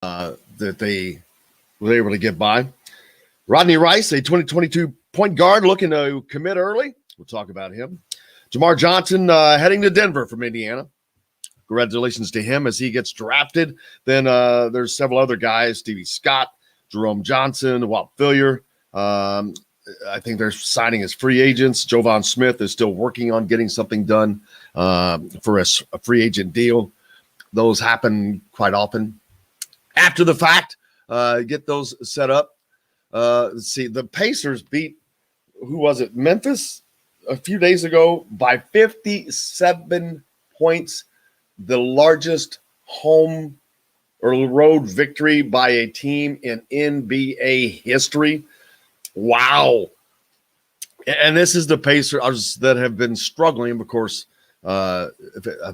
that they were able to get by. Rodney Rice, a 2022 point guard looking to commit early. We'll talk about him. Jamar Johnson heading to Denver from Indiana. Congratulations to him as he gets drafted. Then there's several other guys, Stevie Scott, Jerome Johnson, Walt Fillier. I think they're signing as free agents. Jovan Smith is still working on getting something done for a free agent deal. Those happen quite often. After the fact, get those set up. Let's see, the Pacers beat, who was it, Memphis a few days ago by 57 points, the largest home or road victory by a team in NBA history. Wow. And this is the Pacers that have been struggling, of course. I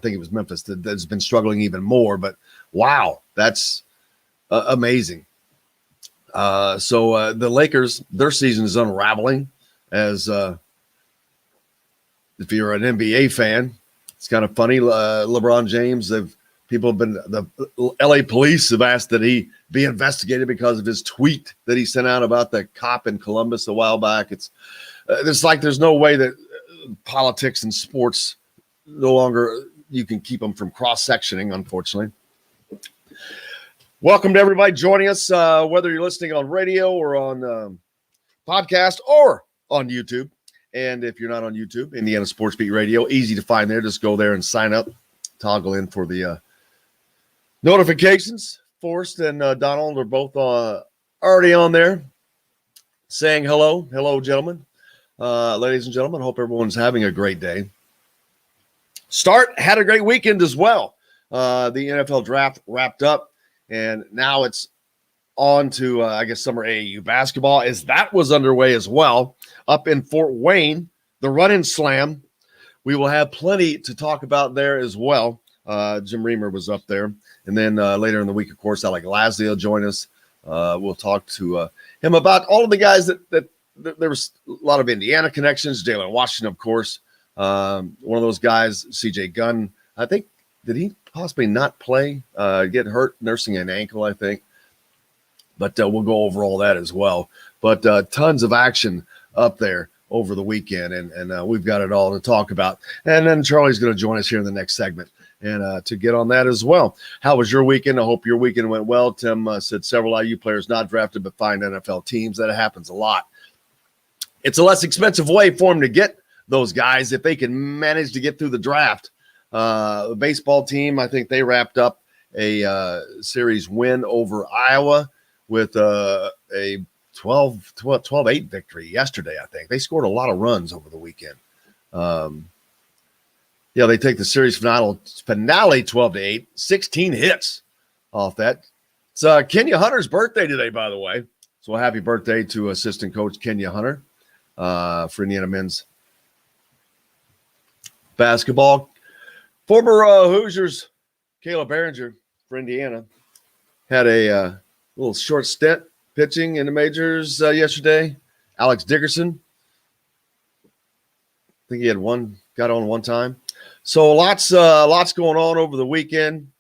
think it was Memphis that's been struggling even more, but wow, that's amazing. So the Lakers, their season is unraveling. As if you're an NBA fan, it's kind of funny. LeBron James, the LA police have asked that he be investigated because of his tweet that he sent out about the cop in Columbus a while back. It's like there's no way that politics and sports no longer you can keep them from cross-sectioning, unfortunately. Welcome to everybody joining us, whether you're listening on radio or on podcast or on YouTube. And if you're not on YouTube, Indiana Sports Beat Radio, easy to find there. Just go there and sign up, toggle in for the notifications. Forrest and Donald are both already on there saying hello. Hello, gentlemen. Ladies and gentlemen, hope everyone's having a great day. Start had a great weekend as well. The NFL draft wrapped up, and now it's on to, summer AAU basketball, as that was underway as well up in Fort Wayne, the Run-In Slam. We will have plenty to talk about there as well. Jim Reamer was up there. And then later in the week, of course, Alec Lasley will join us. We'll talk to him about all of the guys that there was a lot of Indiana connections. Jalen Washington, of course. One of those guys, CJ Gunn, I think, did he possibly not play, get hurt nursing an ankle, I think. But we'll go over all that as well. But tons of action up there over the weekend, and we've got it all to talk about. And then Charlie's going to join us here in the next segment and to get on that as well. How was your weekend? I hope your weekend went well. Tim said several IU players not drafted but find NFL teams. That happens a lot. It's a less expensive way for them to get those guys if they can manage to get through the draft. The baseball team, I think they wrapped up a series win over Iowa with a 12-8 victory yesterday, I think. They scored a lot of runs over the weekend. They take the series finale 12-8, 16 hits off that. It's Kenya Hunter's birthday today, by the way. So happy birthday to assistant coach Kenya Hunter for Indiana men's basketball. Former Hoosiers Caleb Behringer for Indiana had a little short stint pitching in the majors yesterday. Alex Dickerson, I think he had got on one time. So lots going on over the weekend.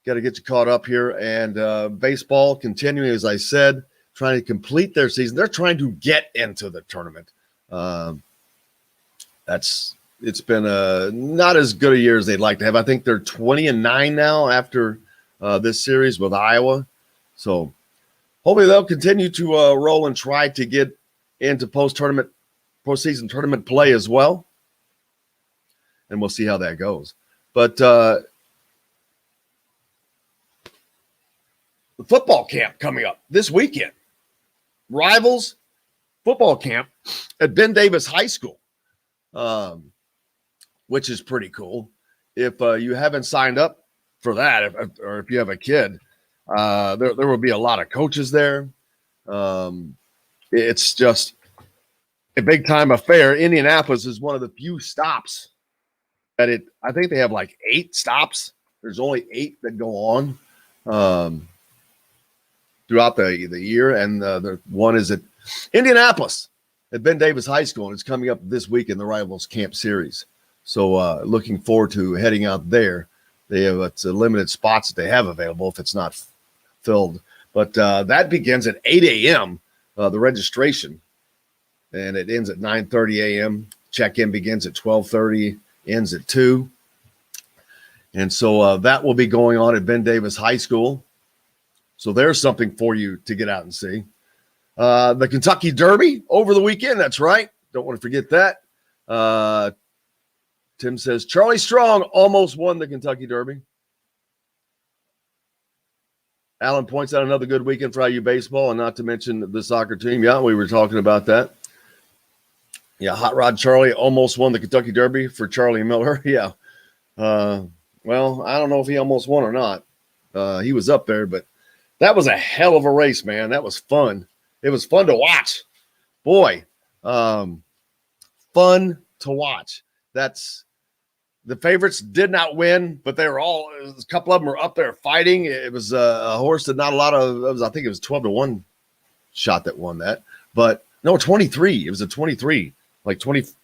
Got to get you caught up here. And baseball continuing, as I said, trying to complete their season. They're trying to get into the tournament. It's been not as good a year as they'd like to have. I think they're 20-9 now after this series with Iowa. So hopefully they'll continue to roll and try to get into postseason tournament play as well. And we'll see how that goes. But the football camp coming up this weekend. Rivals football camp at Ben Davis High School, which is pretty cool. If you haven't signed up for that, or if you have a kid, there will be a lot of coaches there. It's just a big time affair. Indianapolis is one of the few stops that I think they have like 8 stops. There's only 8 that go on throughout the year, and the one is at Indianapolis at Ben Davis High School, and it's coming up this week in the Rivals Camp Series. So looking forward to heading out there It's a limited spots that they have available if it's not filled. But that begins at 8 a.m., the registration, and it ends at 9:30 a.m. Check-in begins at 12:30, ends at 2. And so that will be going on at Ben Davis High School. So there's something for you to get out and see. The Kentucky Derby over the weekend. That's right. Don't want to forget that. Tim says, Charlie Strong almost won the Kentucky Derby. Alan points out another good weekend for IU baseball, and not to mention the soccer team. Yeah, we were talking about that. Yeah, Hot Rod Charlie almost won the Kentucky Derby for Charlie Miller. Yeah. Well, I don't know if he almost won or not. He was up there, but that was a hell of a race, man. That was fun. It was fun to watch. Boy, fun to watch. The favorites did not win, but they were a couple of them were up there fighting. It was a horse that not a lot of, I think it was 12-1 shot that won that. But no, 23. It was a 23, like 23-1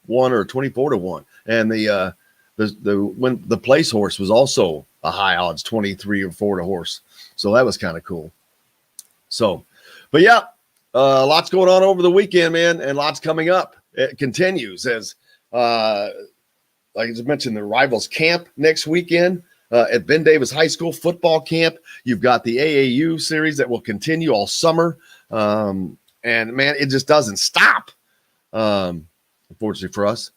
or 24-1. And the place horse was also a high odds 23 or 4 to horse. So that was kind of cool. So, but yeah, lots going on over the weekend, man, and lots coming up. It continues as, like I just mentioned, the Rivals camp next weekend at Ben Davis High School football camp. You've got the AAU series that will continue all summer. And, man, it just doesn't stop, unfortunately for us.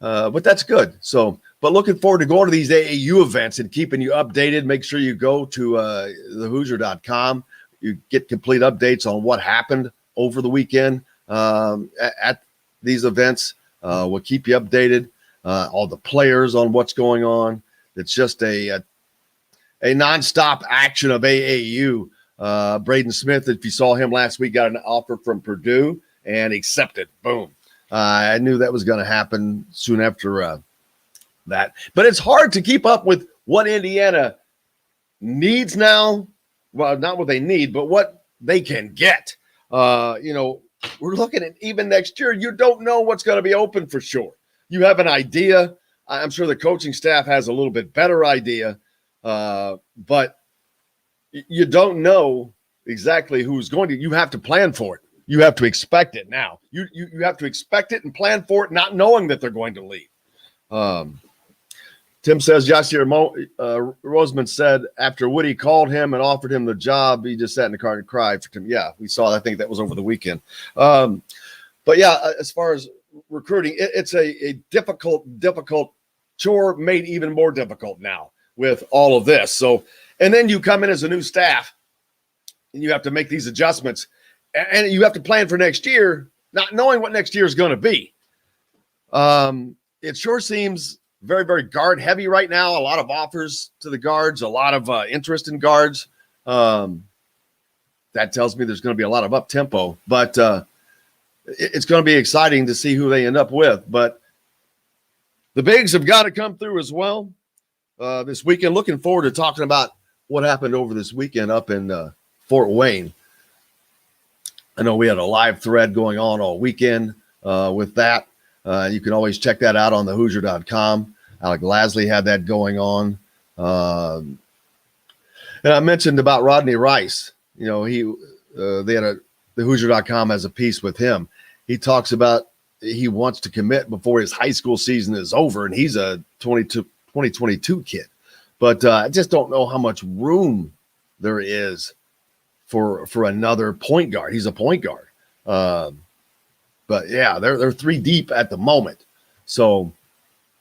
But that's good. So, but looking forward to going to these AAU events and keeping you updated. Make sure you go to thehoosier.com. You get complete updates on what happened over the weekend at these events. We'll keep you updated. All the players on what's going on. It's just a nonstop action of AAU. Braden Smith, if you saw him last week, got an offer from Purdue and accepted. Boom. I knew that was going to happen soon after that. But it's hard to keep up with what Indiana needs now. Well, not what they need, but what they can get. We're looking at even next year. You don't know what's going to be open for sure. You have an idea. I'm sure the coaching staff has a little bit better idea, but you don't know exactly who's going to. You have to plan for it. You have to expect it now. You have to expect it and plan for it, not knowing that they're going to leave. Tim says, Yasir Roseman said after Woody called him and offered him the job, he just sat in the car and cried for Tim. Yeah, we saw. I think that was over the weekend. But yeah, as far as recruiting, it's a difficult chore, made even more difficult now with all of this. So, and then you come in as a new staff and you have to make these adjustments and you have to plan for next year, not knowing what next year is going to be. It sure seems very, very guard heavy right now. A lot of offers to the guards, a lot of interest in guards. That tells me there's going to be a lot of up tempo, but it's going to be exciting to see who they end up with. But the bigs have got to come through as well this weekend. Looking forward to talking about what happened over this weekend up in Fort Wayne. I know we had a live thread going on all weekend with that. You can always check that out on thehoosier.com. Alec Lasley had that going on. And I mentioned about Rodney Rice. They had thehoosier.com has a piece with him. He talks about he wants to commit before his high school season is over, and he's a 2022 kid. But I just don't know how much room there is for another point guard. He's a point guard. But yeah, they're 3 deep at the moment. So,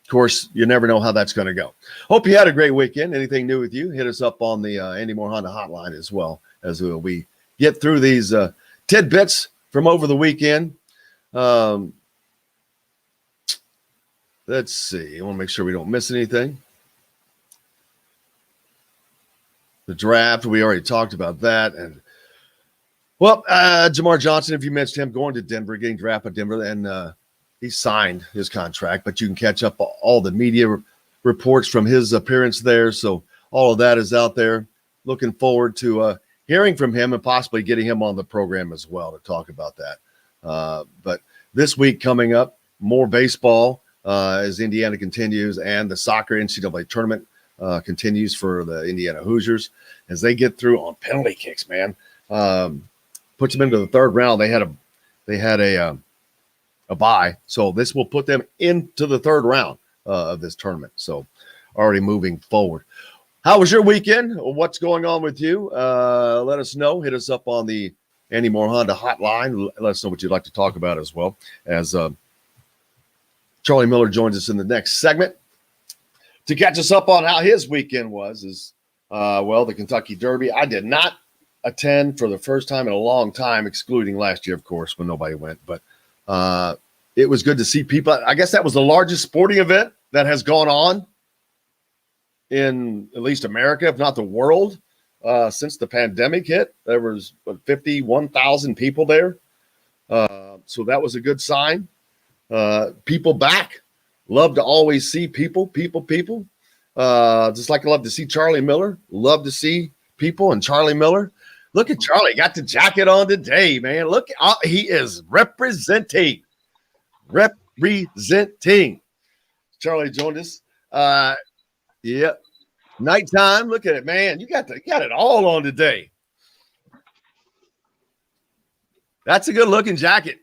of course, you never know how that's going to go. Hope you had a great weekend. Anything new with you? Hit us up on the Andy Moore Honda hotline as well as we get through these tidbits from over the weekend. Let's see. I want to make sure we don't miss anything. The draft, we already talked about that. And well, Jamar Johnson, if you mentioned him going to Denver, getting drafted by Denver, and he signed his contract, but you can catch up all the media reports from his appearance there. So all of that is out there. Looking forward to hearing from him and possibly getting him on the program as well to talk about that. But this week coming up, more baseball as Indiana continues and the soccer NCAA tournament continues for the Indiana Hoosiers as they get through on penalty kicks, man. Puts them into the third round. They had a bye, so this will put them into the third round of this tournament. So already moving forward. How was your weekend? What's going on with you? Let us know. Hit us up on the Andy Moore Honda hotline. Let us know what you'd like to talk about as well, as Charlie Miller joins us in the next segment to catch us up on how his weekend was. The Kentucky Derby. I did not attend for the first time in a long time, excluding last year, of course, when nobody went. But it was good to see people. I guess that was the largest sporting event that has gone on in at least America, if not the world, since the pandemic hit. There was 51,000 people there. So that was a good sign. People back. Love to always see people. Just like I love to see Charlie Miller. Love to see people and Charlie Miller. Look at Charlie. Got the jacket on today, man. Look, he is representing. Charlie joined us. Yep. Nighttime. Look at it, man. You got it all on today. That's a good looking jacket.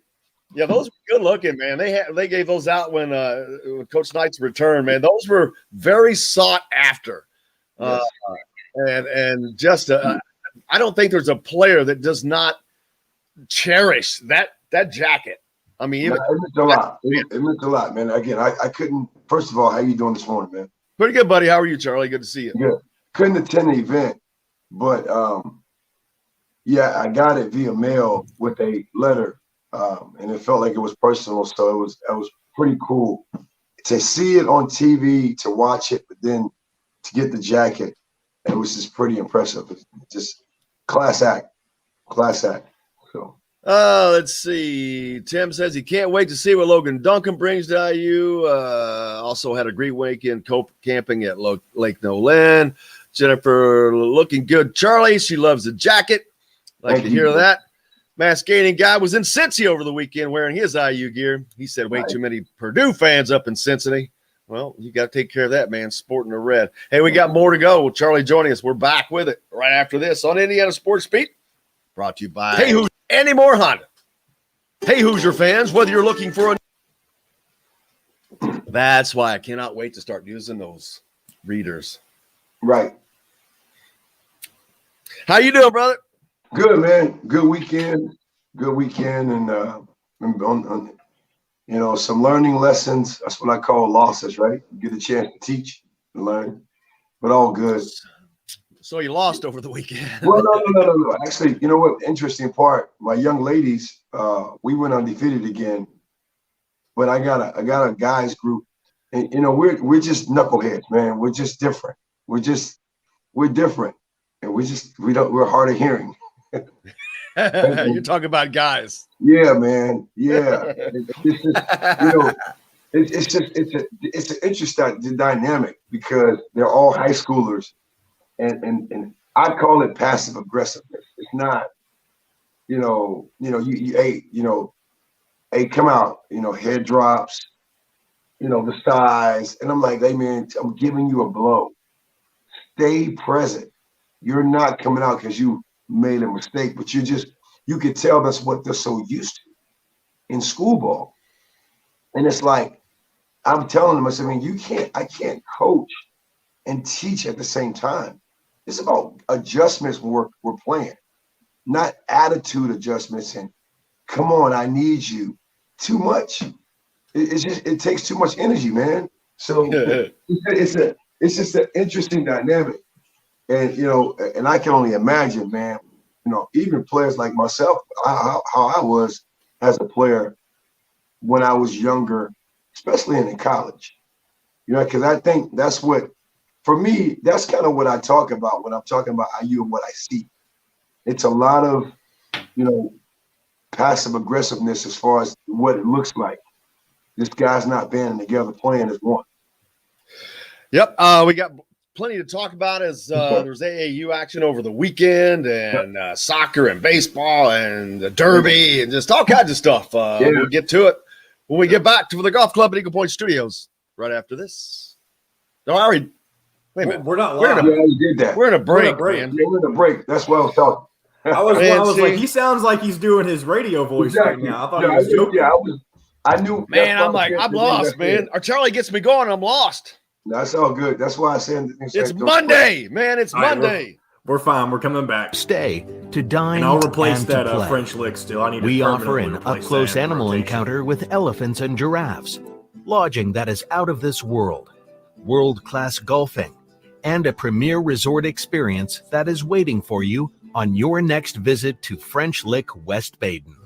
Yeah, those were good looking, man. They gave those out when Coach Knight's return, man. Those were very sought after. Yes. And just I don't think there's a player that does not cherish that jacket. I mean, it meant a lot. It meant a lot, man. Again, I couldn't. First of all, how you doing this morning, man? Pretty good, buddy. How are you, Charlie? Good to see you. Good. Couldn't attend the event, but I got it via mail with a letter, and it felt like it was personal. So it was pretty cool to see it on TV, to watch it, but then to get the jacket. It was just pretty impressive. Just class act. So. Let's see. Tim says he can't wait to see what Logan Duncan brings to IU. Also had a great weekend camping at Lake Nolan. Jennifer looking good. Charlie, she loves the jacket. Like to hear that. Mascading guy was in Cincy over the weekend wearing his IU gear. He said way too many Purdue fans up in Cincinnati. Well, you got to take care of that, man, sporting the red. Hey, we got more to go. Charlie joining us. We're back with it right after this on Indiana Sports Beat. Brought to you by Hey Hoosier, Andy Moore Honda. Hey, Hoosier fans, whether you're looking for that's why I cannot wait to start using those readers. Right. How you doing, brother? Good, man. Good weekend, and some learning lessons. That's what I call losses, right? You get a chance to teach and learn, but all good. So you lost over the weekend. Well, no. Actually, you know what? Interesting part. My young ladies, we went undefeated again, but I got a guys group, and we're just knuckleheads, man. We're just different. We're different, and we're hard of hearing. You're talking about guys. Yeah, man. Yeah. It's an interesting dynamic because they're all high schoolers, and I call it passive aggressiveness. It's not, hey, come out, head drops, the size, and I'm like, hey man, I'm giving you a blow. Stay present. You're not coming out because you made a mistake, but you could tell that's what they're so used to in school ball. And it's like, I'm telling them, I said, I can't coach and teach at the same time. It's about adjustments when we're playing, not attitude adjustments and come on, I need you. Too much. It takes too much energy, man. So it's just an interesting dynamic. And and I can only imagine, man, even players like myself, how I was as a player when I was younger, especially in college. Because I think that's what, for me, that's kind of what I talk about when I'm talking about IU and what I see. It's a lot of, passive aggressiveness as far as what it looks like. This guy's not banding together, playing as one. Yep. We got plenty to talk about as there's AAU action over the weekend and soccer and baseball and the Derby and just all kinds of stuff. We'll get to it when we get back to the Golf Club at Eagle Point Studios right after this. No, I Wait a minute. We're not We're live. Yeah, you did that. We're in a break, break. man. Yeah, we're in a break. That's what I was talking. I was Man, like, he sounds like he's doing his radio voice right now. I thought he was joking. I knew. Man, I'm like, I'm lost, man. Or Charlie gets me going. I'm lost. That's all good. That's why I said it's Monday, man. It's Monday. We're fine. We're coming back. Stay to dine and I'll replace and that to play. French lick still. I need we to offer an replace up-close that animal rotation. encounter with elephants and giraffes, lodging that is out of this world, world-class golfing, and a premier resort experience that is waiting for you on your next visit to French Lick, West Baden.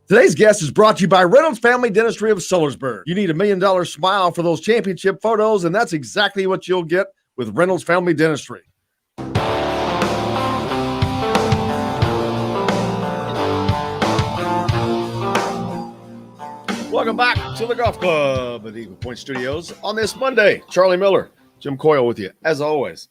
Today's guest is brought to you by Reynolds Family Dentistry of Sellersburg. You need $1 million smile for those championship photos, and that's exactly what you'll get with Reynolds Family Dentistry. Welcome back to the Golf Club at Eagle Point Studios on this Monday. Charlie Miller, Jim Coyle with you, as always.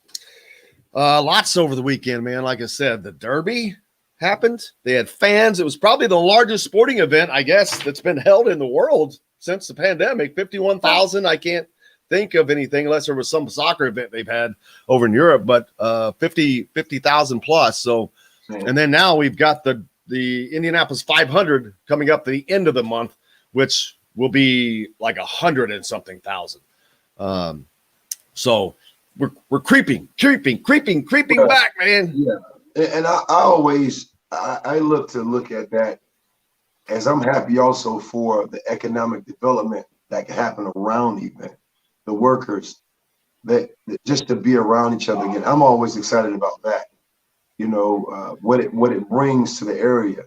Lots over the weekend, man. Like I said, the Derby happened. They had fans. It was probably the largest sporting event, I guess, that's been held in the world since the pandemic. 51,000. I can't think of anything unless there was some soccer event they've had over in Europe, but 50,000 plus. So, and then now we've got the Indianapolis 500 coming up the end of the month, which will be like 100 and something thousand. So we're creeping back, man. Yeah. And I always look at that as I'm happy also for the economic development that can happen around the event, the workers that just to be around each other again. I'm always excited about that. You know, what it brings to the area,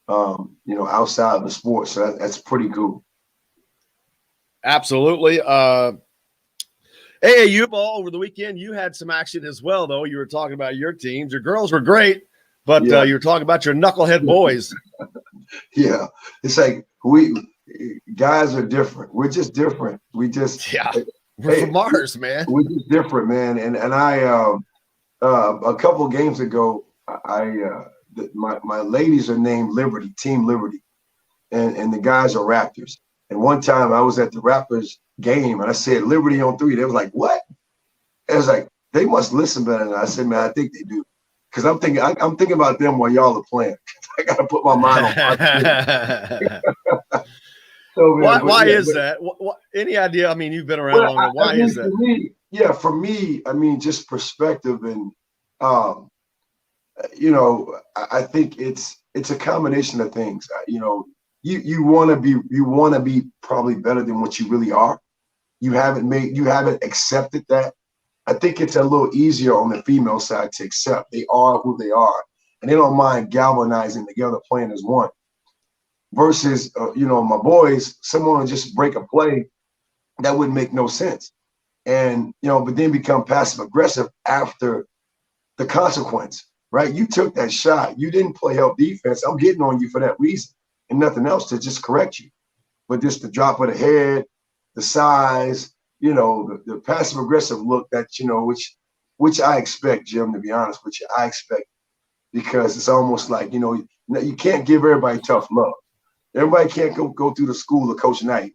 you know, outside of the sport. So that's pretty cool. Absolutely. AAU ball over the weekend. You had some action as well, though. You were talking about your teams. Your girls were great, but you were talking about your knucklehead boys. Yeah, it's like we guys are different. We're just different. We just we're from Mars, man. We're just different, man. And I a couple of games ago, my ladies are named Liberty, Team Liberty, and the guys are Raptors. And one time I was at the Raptors game and I said Liberty on 3. They was like, what? It was like, they must listen better than I said, man, I think they do. Because I'm thinking about them while y'all are playing. I gotta put my mind on so, why is that? What, any idea? I mean, you've been around longer. Why is that? For me, I mean, just perspective and you know, I think it's a combination of things. You know, you want to be probably better than what you really are. You haven't accepted that. I think it's a little easier on the female side to accept they are who they are, and they don't mind galvanizing together, playing as one. Versus, you know, my boys, someone will just break a play that wouldn't make no sense, and you know, but then become passive aggressive after the consequence. Right? You took that shot. You didn't play help defense. I'm getting on you for that reason, and nothing else to just correct you. But just the drop of the head, the size, you know, the passive aggressive look that, you know, which I expect, Jim, to be honest with you, I expect, because it's almost like, you know, you can't give everybody tough love. Everybody can't go through the school of Coach Knight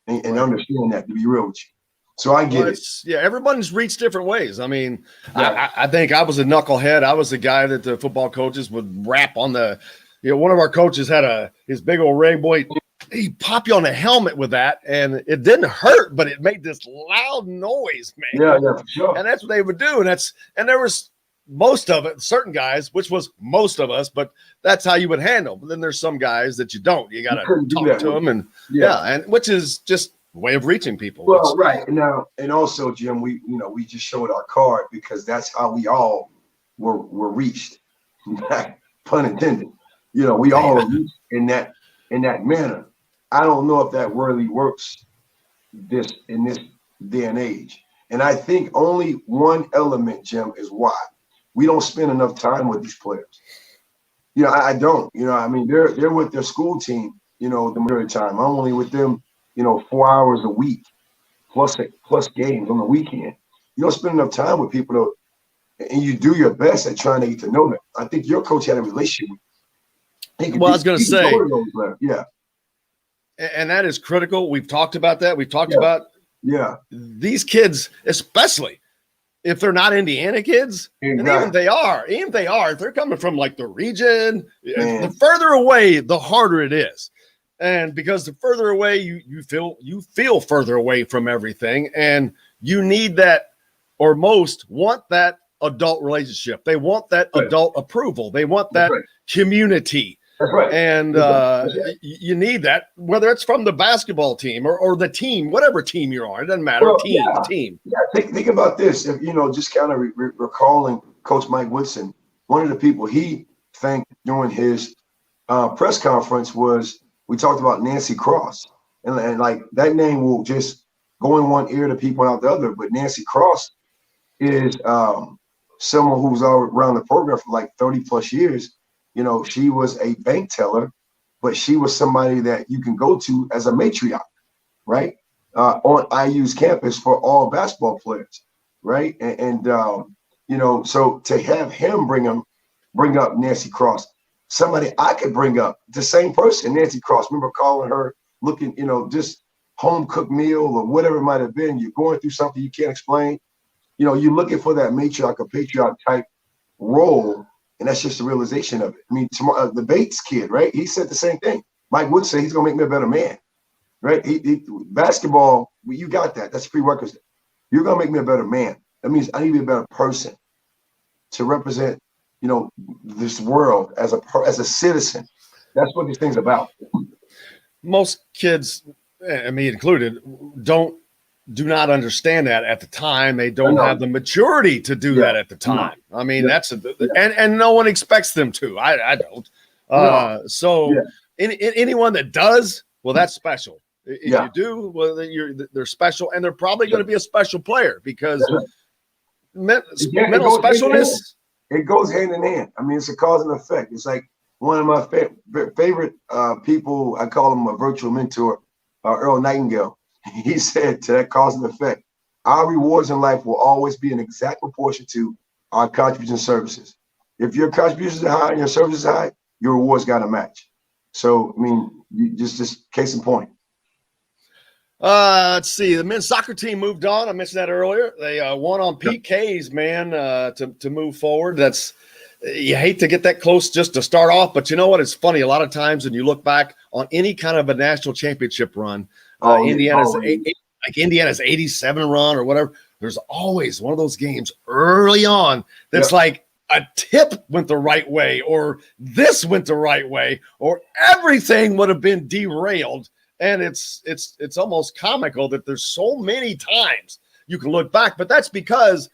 and understand that, to be real with you. So I get it. Yeah, everyone's reached different ways. I mean, I think I was a knucklehead. I was the guy that the football coaches would rap on the, you know, one of our coaches had his big old rig, boy, he pop you on the helmet with that, and it didn't hurt, but it made this loud noise, man. Yeah, for sure. And that's what they would do. And there was most of it, certain guys, which was most of us, but that's how you would handle. But then there's some guys that you don't. You got to talk to them, and and which is just a way of reaching people. Well, right now, and also, Jim, we just showed our card because that's how we all were reached. Pun intended. You know, we all were reached in that manner. I don't know if that really works in this day and age. And I think only one element, Jim, is why we don't spend enough time with these players. You know, I don't. You know, I mean, they're with their school team, you know, the majority of the time. I'm only with them, you know, 4 hours a week, plus games on the weekend. You don't spend enough time with people, and you do your best at trying to get to know them. I think your coach had a relationship with them. Well, I was going to say, yeah. And that is critical. We've talked about that. We've talked about these kids, especially if they're not Indiana kids, and Exactly. even if they are, if they're coming from like the region, Man. the further away, the harder it is. And because the further away you feel further away from everything, and you need that, or most want that adult relationship. They want that adult approval. They want that community. That's right. And you need that, whether it's from the basketball team or the team, whatever team you're on. It doesn't matter. Well, Team. Yeah, think about this. If just kind of recalling Coach Mike Woodson, one of the people he thanked during his press conference was, we talked about Nancy Cross, and like that name will just go in one ear to people out the other. But Nancy Cross is someone who's around the program for like 30 plus years. She was a bank teller, but she was somebody that you can go to as a matriarch, right? On IU's campus for all basketball players, right? And so to have him bring up Nancy Cross, somebody I could bring up, the same person, Nancy Cross. Remember calling her, looking, just home cooked meal or whatever it might have been. You're going through something you can't explain. You're looking for that matriarch or patriarch type role, and that's just the realization of it. I mean, the Bates kid, right? He said the same thing. Mike would say he's gonna make me a better man, right? Basketball, you got that. That's a prerequisite. You're gonna make me a better man. That means I need to be a better person to represent, this world as a citizen. That's what this thing's about. Most kids, and me included, do not understand that at the time. They don't have the maturity to do that at the time. I mean, and no one expects them to. I don't. Anyone that does, well, that's special. If you do, well, they're special, and they're probably going to be a special player because mental specialness. It goes hand in hand. I mean, it's a cause and effect. It's like one of my favorite people. I call him a virtual mentor, Earl Nightingale. He said to that cause and effect, our rewards in life will always be in exact proportion to our contribution services. If your contributions are high and your services are high, your rewards got to match. So, I mean, just case in point. Let's see. The men's soccer team moved on. I mentioned that earlier. They won on PKs, man, to move forward. You hate to get that close just to start off, but you know what? It's funny. A lot of times when you look back on any kind of a national championship run, Indiana's 87 run or whatever, there's always one of those games early on that's like a tip went the right way, or this went the right way, or everything would have been derailed. And it's almost comical that there's so many times you can look back, but that's because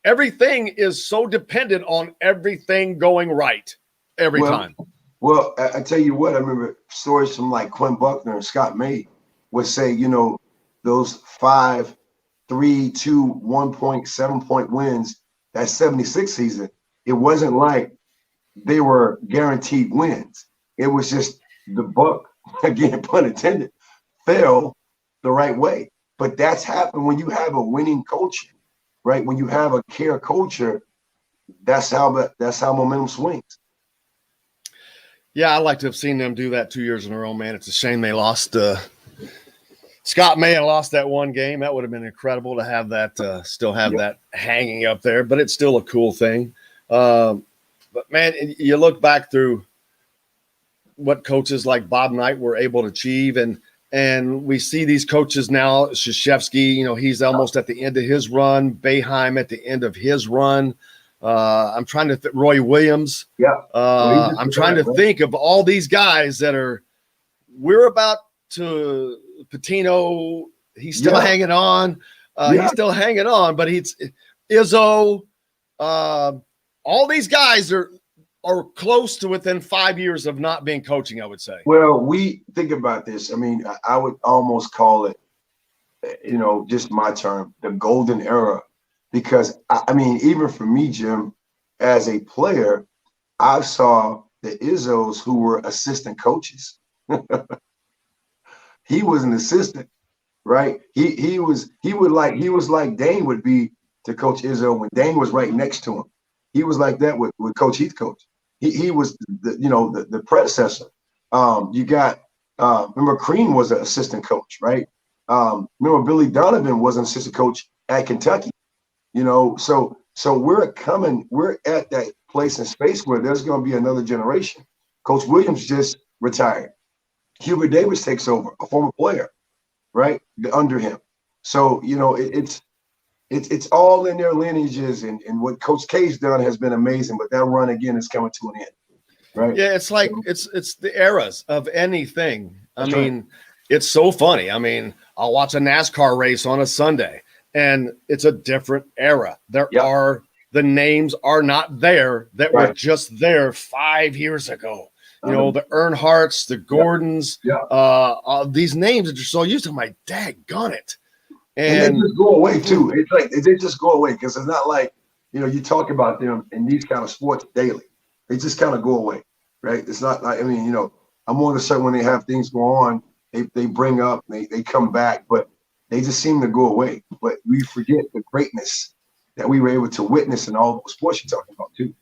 everything is so dependent on everything going right every time. Well, I tell you what, I remember stories from like Quinn Buckner and Scott May would say, those 5, 3, 2, 1 point, 7 point wins, that 76 season, it wasn't like they were guaranteed wins. It was just the buck, again, pun intended, fell the right way. But that's happened when you have a winning culture, right? When you have a care culture, that's how momentum swings. Yeah, I'd like to have seen them do that 2 years in a row, man. It's a shame they lost. Scott May had lost that one game. That would have been incredible to have that, still have that hanging up there, but it's still a cool thing. But, man, you look back through what coaches like Bob Knight were able to achieve, and we see these coaches now, Krzyzewski, he's almost at the end of his run, Boeheim at the end of his run. I'm trying to Roy Williams. I'm trying to think of all these guys that we're about to Patino. He's still hanging on. He's still hanging on, but Izzo. All these guys are close to within 5 years of not being coaching, I would say. Well, we think about this. I mean, I would almost call it, just my term, the golden era. Because, I mean, even for me, Jim, as a player, I saw the Izzos who were assistant coaches. He was an assistant, right? He was like Dane would be to Coach Izzo when Dane was right next to him. He was like that with Coach Heathcoach. He was the predecessor. You got remember Crean was an assistant coach, right? Remember Billy Donovan was an assistant coach at Kentucky. You know, so we're at that place in space where there's going to be another generation. Coach Williams just retired. Hubert Davis takes over, a former player, right, under him. So, you know, it's all in their lineages, and what Coach K's done has been amazing, but that run again is coming to an end, right? Yeah, it's like it's the eras of anything. That's I mean, it's so funny. I mean, I'll watch a NASCAR race on a Sunday, and it's a different era. The names are not there that were just there 5 years ago. You know, the Earnhardts, the Gordons, these names that you're so used to. I'm like, daggone it. And they just go away too. It's like they just go away because it's not like, you know, you talk about them in these kind of sports daily. They just kind of go away, right? It's not like, I mean, you know, I'm more than certain when they have things go on, they bring up, they come back, but they just seem to go away. But we forget the greatness that we were able to witness in all those sports you're talking about too.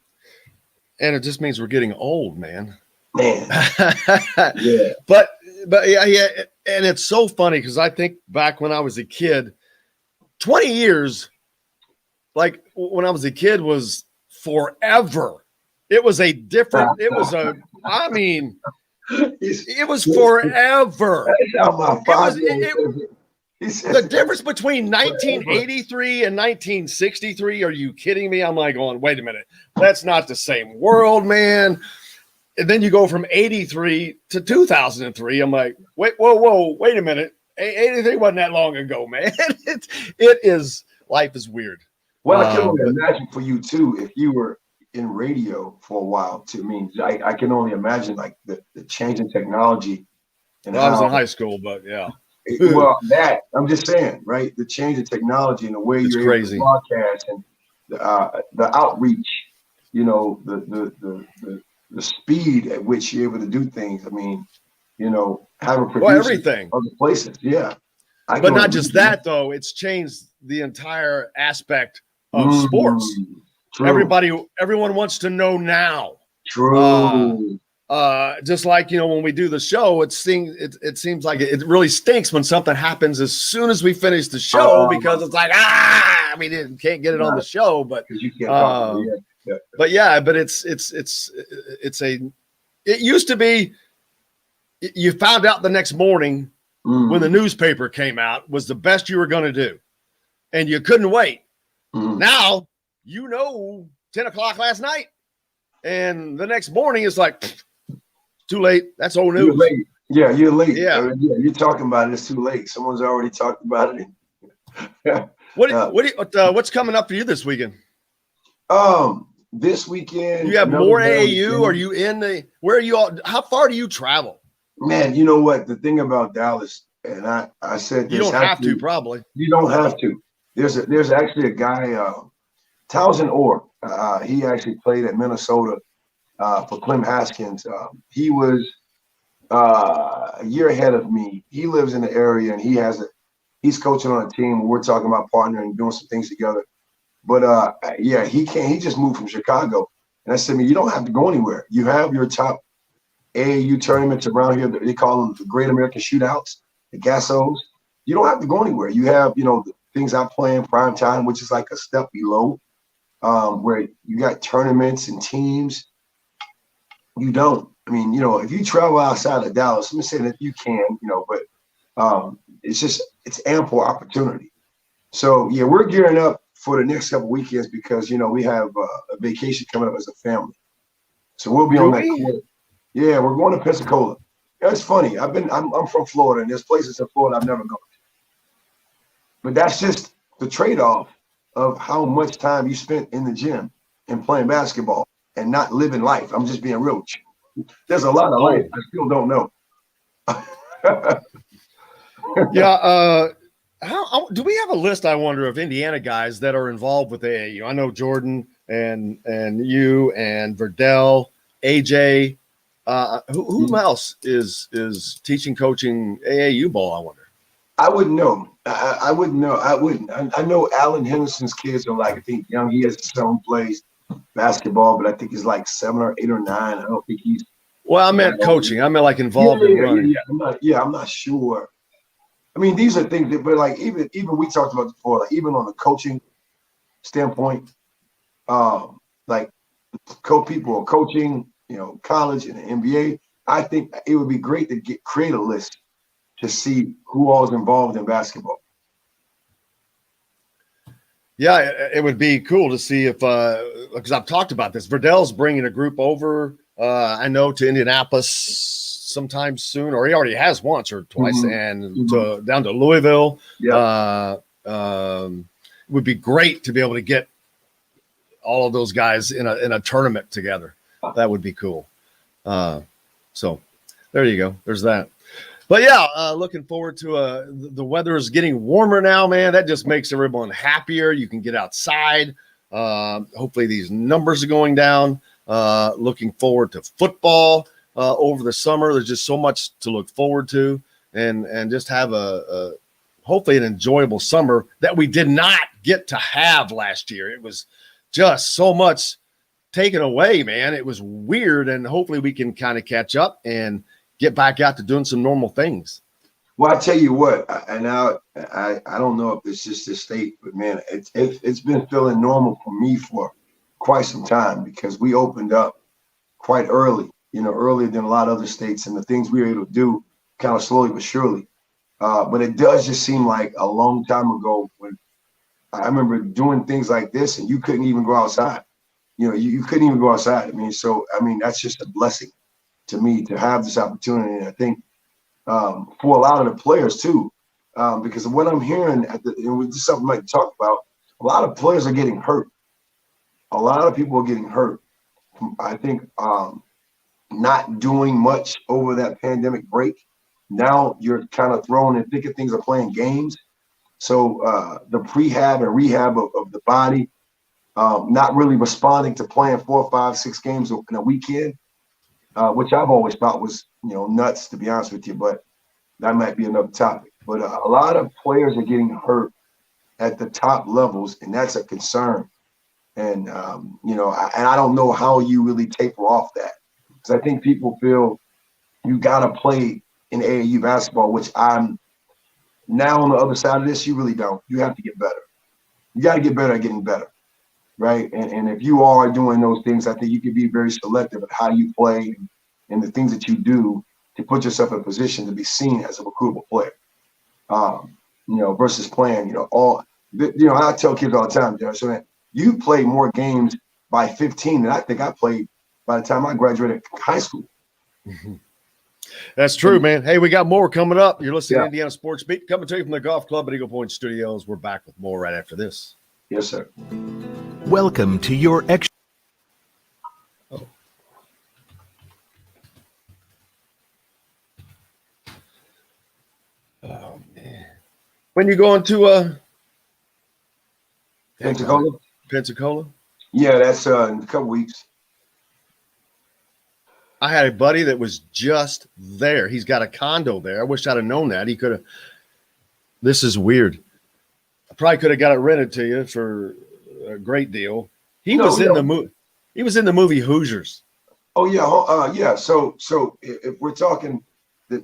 And it just means we're getting old, man. Yeah. But yeah, and it's so funny because I think back when I was a kid, 20 years, like when I was a kid, was forever. It was a different, it was forever. The difference between 1983 and 1963, are you kidding me? I'm like going, wait a minute, that's not the same world, man. And then you go from 83 to 2003. I'm like, wait a minute. 83 wasn't that long ago, man. Life is weird. Well, I can only imagine for you too, if you were in radio for a while too. I mean, I can only imagine like the change in technology. And I was in high school, but yeah. Well, that I'm just saying, right? The change in technology and the way you're able to broadcast and the outreach, you know, the speed at which you're able to do things. I mean, you know, having producers everything other places, yeah. But not just that though; it's changed the entire aspect of sports. True. Everyone wants to know now. True. Just like, you know, when we do the show, it seems like it really stinks when something happens as soon as we finish the show because it's like we can't get it on the show, but you can't talk about it. Yeah. But yeah, but it used to be you found out the next morning when the newspaper came out was the best you were going to do, and you couldn't wait. Now, you know, 10 o'clock last night, and the next morning it's like too late. That's old news. You're late. Yeah, you're late. Yeah, you're talking about it. It's too late. Someone's already talked about it. What's coming up for you this weekend? This weekend you have more AAU. Are you where are you all? How far do you travel? Man, you know what? The thing about Dallas, and I said this, you don't have to probably. You don't have to. There's actually a guy, Townsend Orr. He actually played at Minnesota for Clem Haskins. He was a year ahead of me. He lives in the area, and he's coaching on a team. We're talking about partnering and doing some things together. But yeah, he just moved from Chicago. And I said, man, you don't have to go anywhere. You have your top AAU tournaments around here. They call them the Great American Shootouts, the GASOs. You don't have to go anywhere. You have, you know, the things I play in prime time, which is like a step below, where you got tournaments and teams. You don't. I mean, you know, if you travel outside of Dallas, let me say that you can, you know, but it's ample opportunity. So yeah, we're gearing up for the next couple weekends because, you know, we have a vacation coming up as a family. So we'll be on that court. Yeah, we're going to Pensacola. It's funny. I'm from Florida, and there's places in Florida I've never gone to. But that's just the trade-off of how much time you spent in the gym and playing basketball and not living life. I'm just being real with you. There's a lot of life I still don't know. Yeah. Do we have a list, I wonder, of Indiana guys that are involved with AAU? I know Jordan and you and Verdell, AJ. Who else is teaching, coaching AAU ball, I wonder? I wouldn't know. I wouldn't know. I wouldn't. I know Allen Henderson's kids are like, I think young. He has his son plays basketball, but I think he's like 7 or 8 or 9. I don't think he's. Well, I meant coaching. I meant like involved in running. I'm not sure. I mean, these are things that, but like even we talked about before, like even on the coaching standpoint, like people are coaching, college and the NBA, I think it would be great to create a list to see who all is involved in basketball. Yeah, it would be cool to see if, because I've talked about this, Verdell's bringing a group over, I know, to Indianapolis sometime soon, or he already has once or twice, and down to Louisville. Yeah. It would be great to be able to get all of those guys in a tournament together. That would be cool. So there you go. There's that. But yeah, looking forward to the weather is getting warmer now, man. That just makes everyone happier. You can get outside. Hopefully these numbers are going down. Looking forward to football over the summer. There's just so much to look forward to, and just have a hopefully an enjoyable summer that we did not get to have last year. It was just so much taken away, man. It was weird, and hopefully we can kind of catch up and get back out to doing some normal things. Well, I tell you what, I don't know if it's just this state, but man, it's been feeling normal for me for quite some time, because we opened up quite early, earlier than a lot of other states, and the things we were able to do kind of slowly but surely. But it does just seem like a long time ago when I remember doing things like this and you couldn't even go outside. You couldn't even go outside. That's just a blessing to me to have this opportunity. And I think for a lot of the players too, because what I'm hearing and this is something I like to talk about, a lot of players are getting hurt. A lot of people are getting hurt. I think not doing much over that pandemic break. Now you're kind of thrown and thinking things are playing games. So the prehab and rehab of the body, not really responding to playing 4, 5, 6 games in a weekend, which I've always thought was, nuts, to be honest with you, but that might be another topic. But a lot of players are getting hurt at the top levels, and that's a concern. And, I don't know how you really taper off that, because I think people feel you got to play in AAU basketball, which I'm now on the other side of this. You really don't. You have to get better. You got to get better at getting better. Right. And if you are doing those things, I think you can be very selective of how you play and the things that you do to put yourself in a position to be seen as a recruitable player. Versus playing, I tell kids all the time, so that you play more games by 15 than I think I played by the time I graduated high school. That's true, man. Hey, we got more coming up. You're listening to Indiana Sports Beat, coming to you from the Golf Club at Eagle Point Studios. We're back with more right after this. Yes, sir. Welcome to your extra. Oh man, when you going to Pensacola? Yeah, that's in a couple weeks. I had a buddy that was just there. He's got a condo there. I wish I'd have known that. He could have. This is weird. I probably could have got it rented to you for a great deal. He was in the movie. He was in the movie Hoosiers. Oh yeah, yeah. So if we're talking,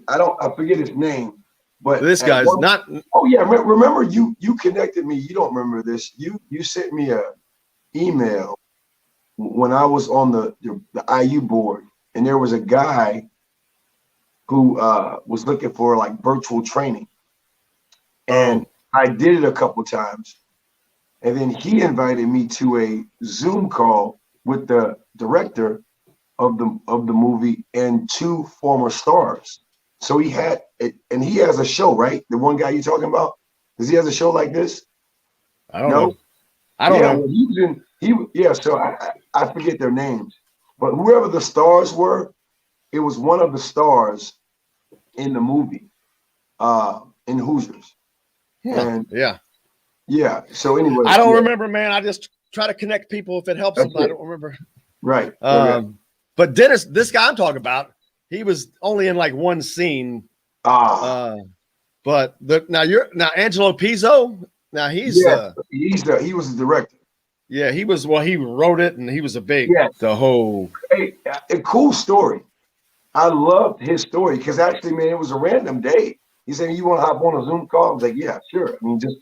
I forget his name, but this guy's not. Oh yeah, remember you connected me. You don't remember this. You sent me a email when I was on the IU board, and there was a guy who was looking for like virtual training, and I did it a couple times. And then he invited me to a Zoom call with the director of the movie and 2 former stars. So he had it, and he has a show, right? The one guy you're talking about? Does he have a show like this? I don't know. I don't know. So I forget their names, but whoever the stars were, it was one of the stars in the movie, in Hoosiers. And yeah. So anyway, I don't remember, man. I just try to connect people if it helps them. I don't remember. Right. But Dennis, this guy I'm talking about, he was only in like one scene. But now Angelo Pizzo. Now he was the director. Yeah, he was. Well, he wrote it, and he was a big the whole. Hey, a cool story. I loved his story because actually, man, it was a random day. He said, "You want to hop on a Zoom call?" I was like, "Yeah, sure." I mean, just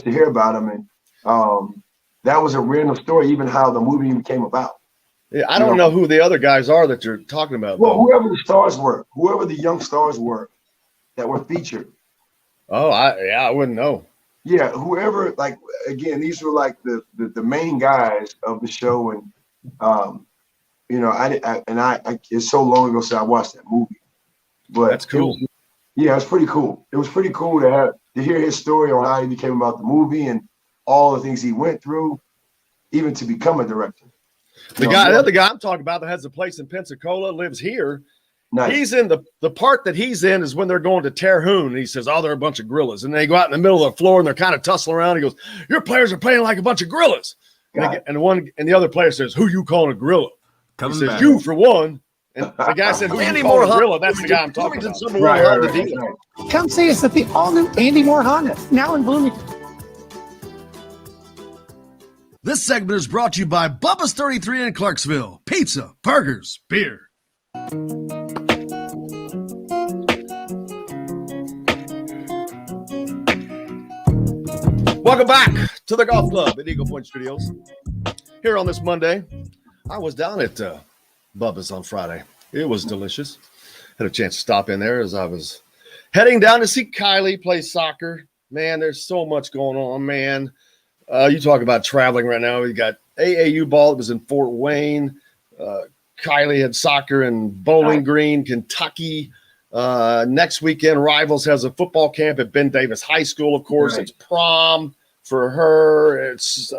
to hear about him, and That was a random story, even how the movie even came about. Yeah, I don't know who the other guys are that you're talking about. Well, though. whoever the stars were, whoever the young stars were that were featured. Oh, I wouldn't know. Yeah, whoever, like, again, these were like the main guys of the show, and it's so long ago since I watched that movie, but That's cool. It's pretty cool. It was pretty cool to hear his story on how he became about the movie and all the things he went through, even to become a director. The other guy I'm talking about that has a place in Pensacola, lives here. Nice. He's in the part that he's in is when they're going to Terhune. And he says, "Oh, they're a bunch of gorillas," and they go out in the middle of the floor and they're kind of tussling around. He goes, "Your players are playing like a bunch of gorillas." And the other player says, "Who you calling a gorilla?" He says, "You for one." And the guy said, "Who you calling a gorilla?" That's the guy I'm talking about. Right. Come see us at the all-new Andy Moore Honda, now in Bloomington. This segment is brought to you by Bubba's 33 in Clarksville. Pizza, burgers, beer. Welcome back to the Golf Club at Eagle Point Studios. Here on this Monday, I was down at Bubba's on Friday. It was delicious. Had a chance to stop in there as I was heading down to see Kylie play soccer. Man, there's so much going on, man. You talk about traveling right now. We got AAU ball. It was in Fort Wayne. Kylie had soccer in Bowling Green, Kentucky. Next weekend, Rivals has a football camp at Ben Davis High School. Of course, It's prom for her. It's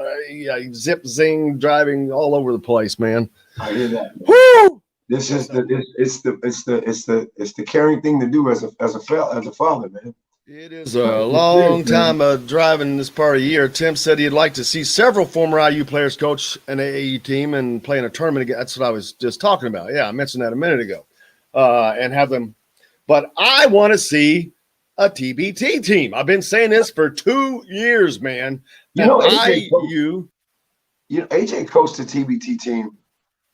zip zing driving all over the place, man. I hear that. Woo! This is it's the caring thing to do as a father, man. It is a long time driving this part of the year. Tim said he'd like to see several former IU players coach an AAU team and play in a tournament again. That's what I was just talking about. Yeah, I mentioned that a minute ago. And have them. But I want to see a TBT team. I've been saying this for 2 years, man. AJ coached the TBT team,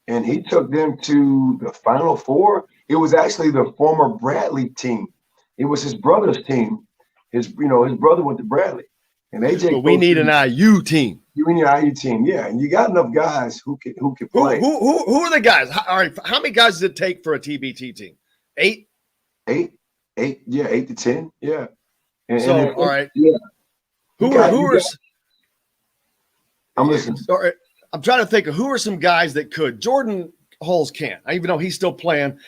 and he took them to the Final Four. It was actually the former Bradley team. It was his brother's team. His brother went to Bradley, and AJ. But we need an IU team. You need an IU team, yeah. And you got enough guys who can play. Who are the guys? All right, how many guys does it take for a TBT team? 8. 8 to 10, yeah. All right, yeah. Who are? I'm listening. Sorry, I'm trying to think of who are some guys that could. Jordan Hulls can't, even though he's still playing.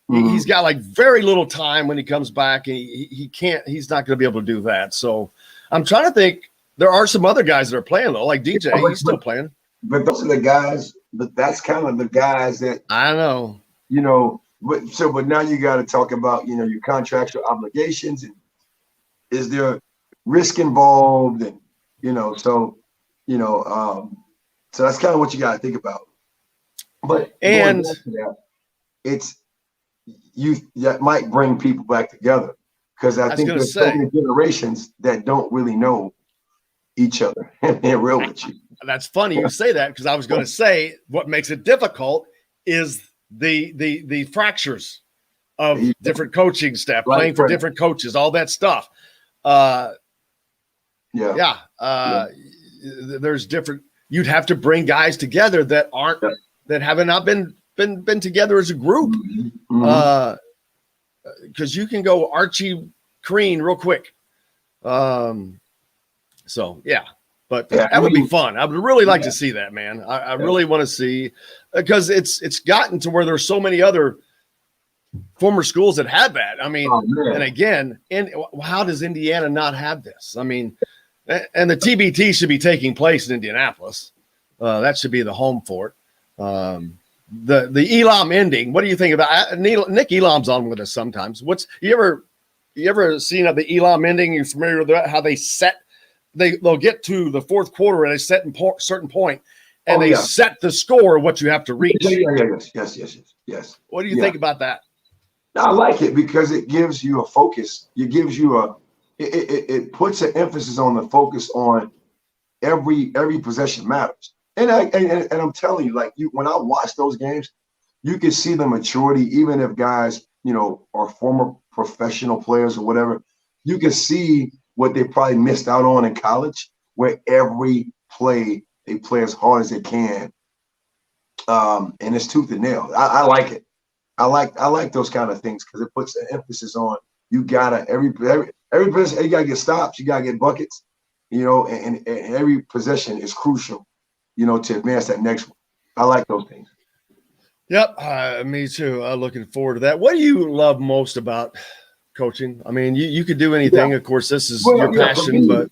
He's got like very little time when he comes back, and he can't. He's not going to be able to do that. So I'm trying to think. There are some other guys that are playing though, like DJ. He's still playing. But those are the guys. But that's kind of the guys that I know. But now you got to talk about your contractual obligations, and is there risk involved, and so that's kind of what you got to think about. But that might bring people back together, because I think there's so many generations that don't really know each other and they're real with you. That's funny you say that, because I was going to say what makes it difficult is the fractures of different coaching staff, playing for different coaches, all that stuff. There's different. You'd have to bring guys together that haven't not been together as a group, because you can go Archie Crean real quick. But that would be fun. I would really like to see that, man. I really want to see, because it's gotten to where there's so many other former schools that have that. I mean, and again, how does Indiana not have this? I mean, and the TBT should be taking place in Indianapolis. That should be the home for it. The Elam ending. What do you think about Nick Elam's on with us sometimes? You ever seen of the Elam ending? You familiar with that? How they set? They'll get to the fourth quarter and they set in certain point, and they set the score of what you have to reach. Yes. What do you think about that? No, I like it because it gives you a focus. It gives you it puts an emphasis on the focus on every possession matters. And I'm telling you, like when I watch those games, you can see the maturity, even if guys, are former professional players or whatever. You can see what they probably missed out on in college, where every play. They play as hard as they can, and it's tooth and nail. I like it. I like those kind of things because it puts an emphasis on you gotta every possession you gotta get stops, you gotta get buckets, and every possession is crucial, to advance that next one. I like those things. Yep, me too. Looking forward to that. What do you love most about coaching? I mean, you could do anything. Yeah. Of course, this is Well, your yeah, passion, for me, but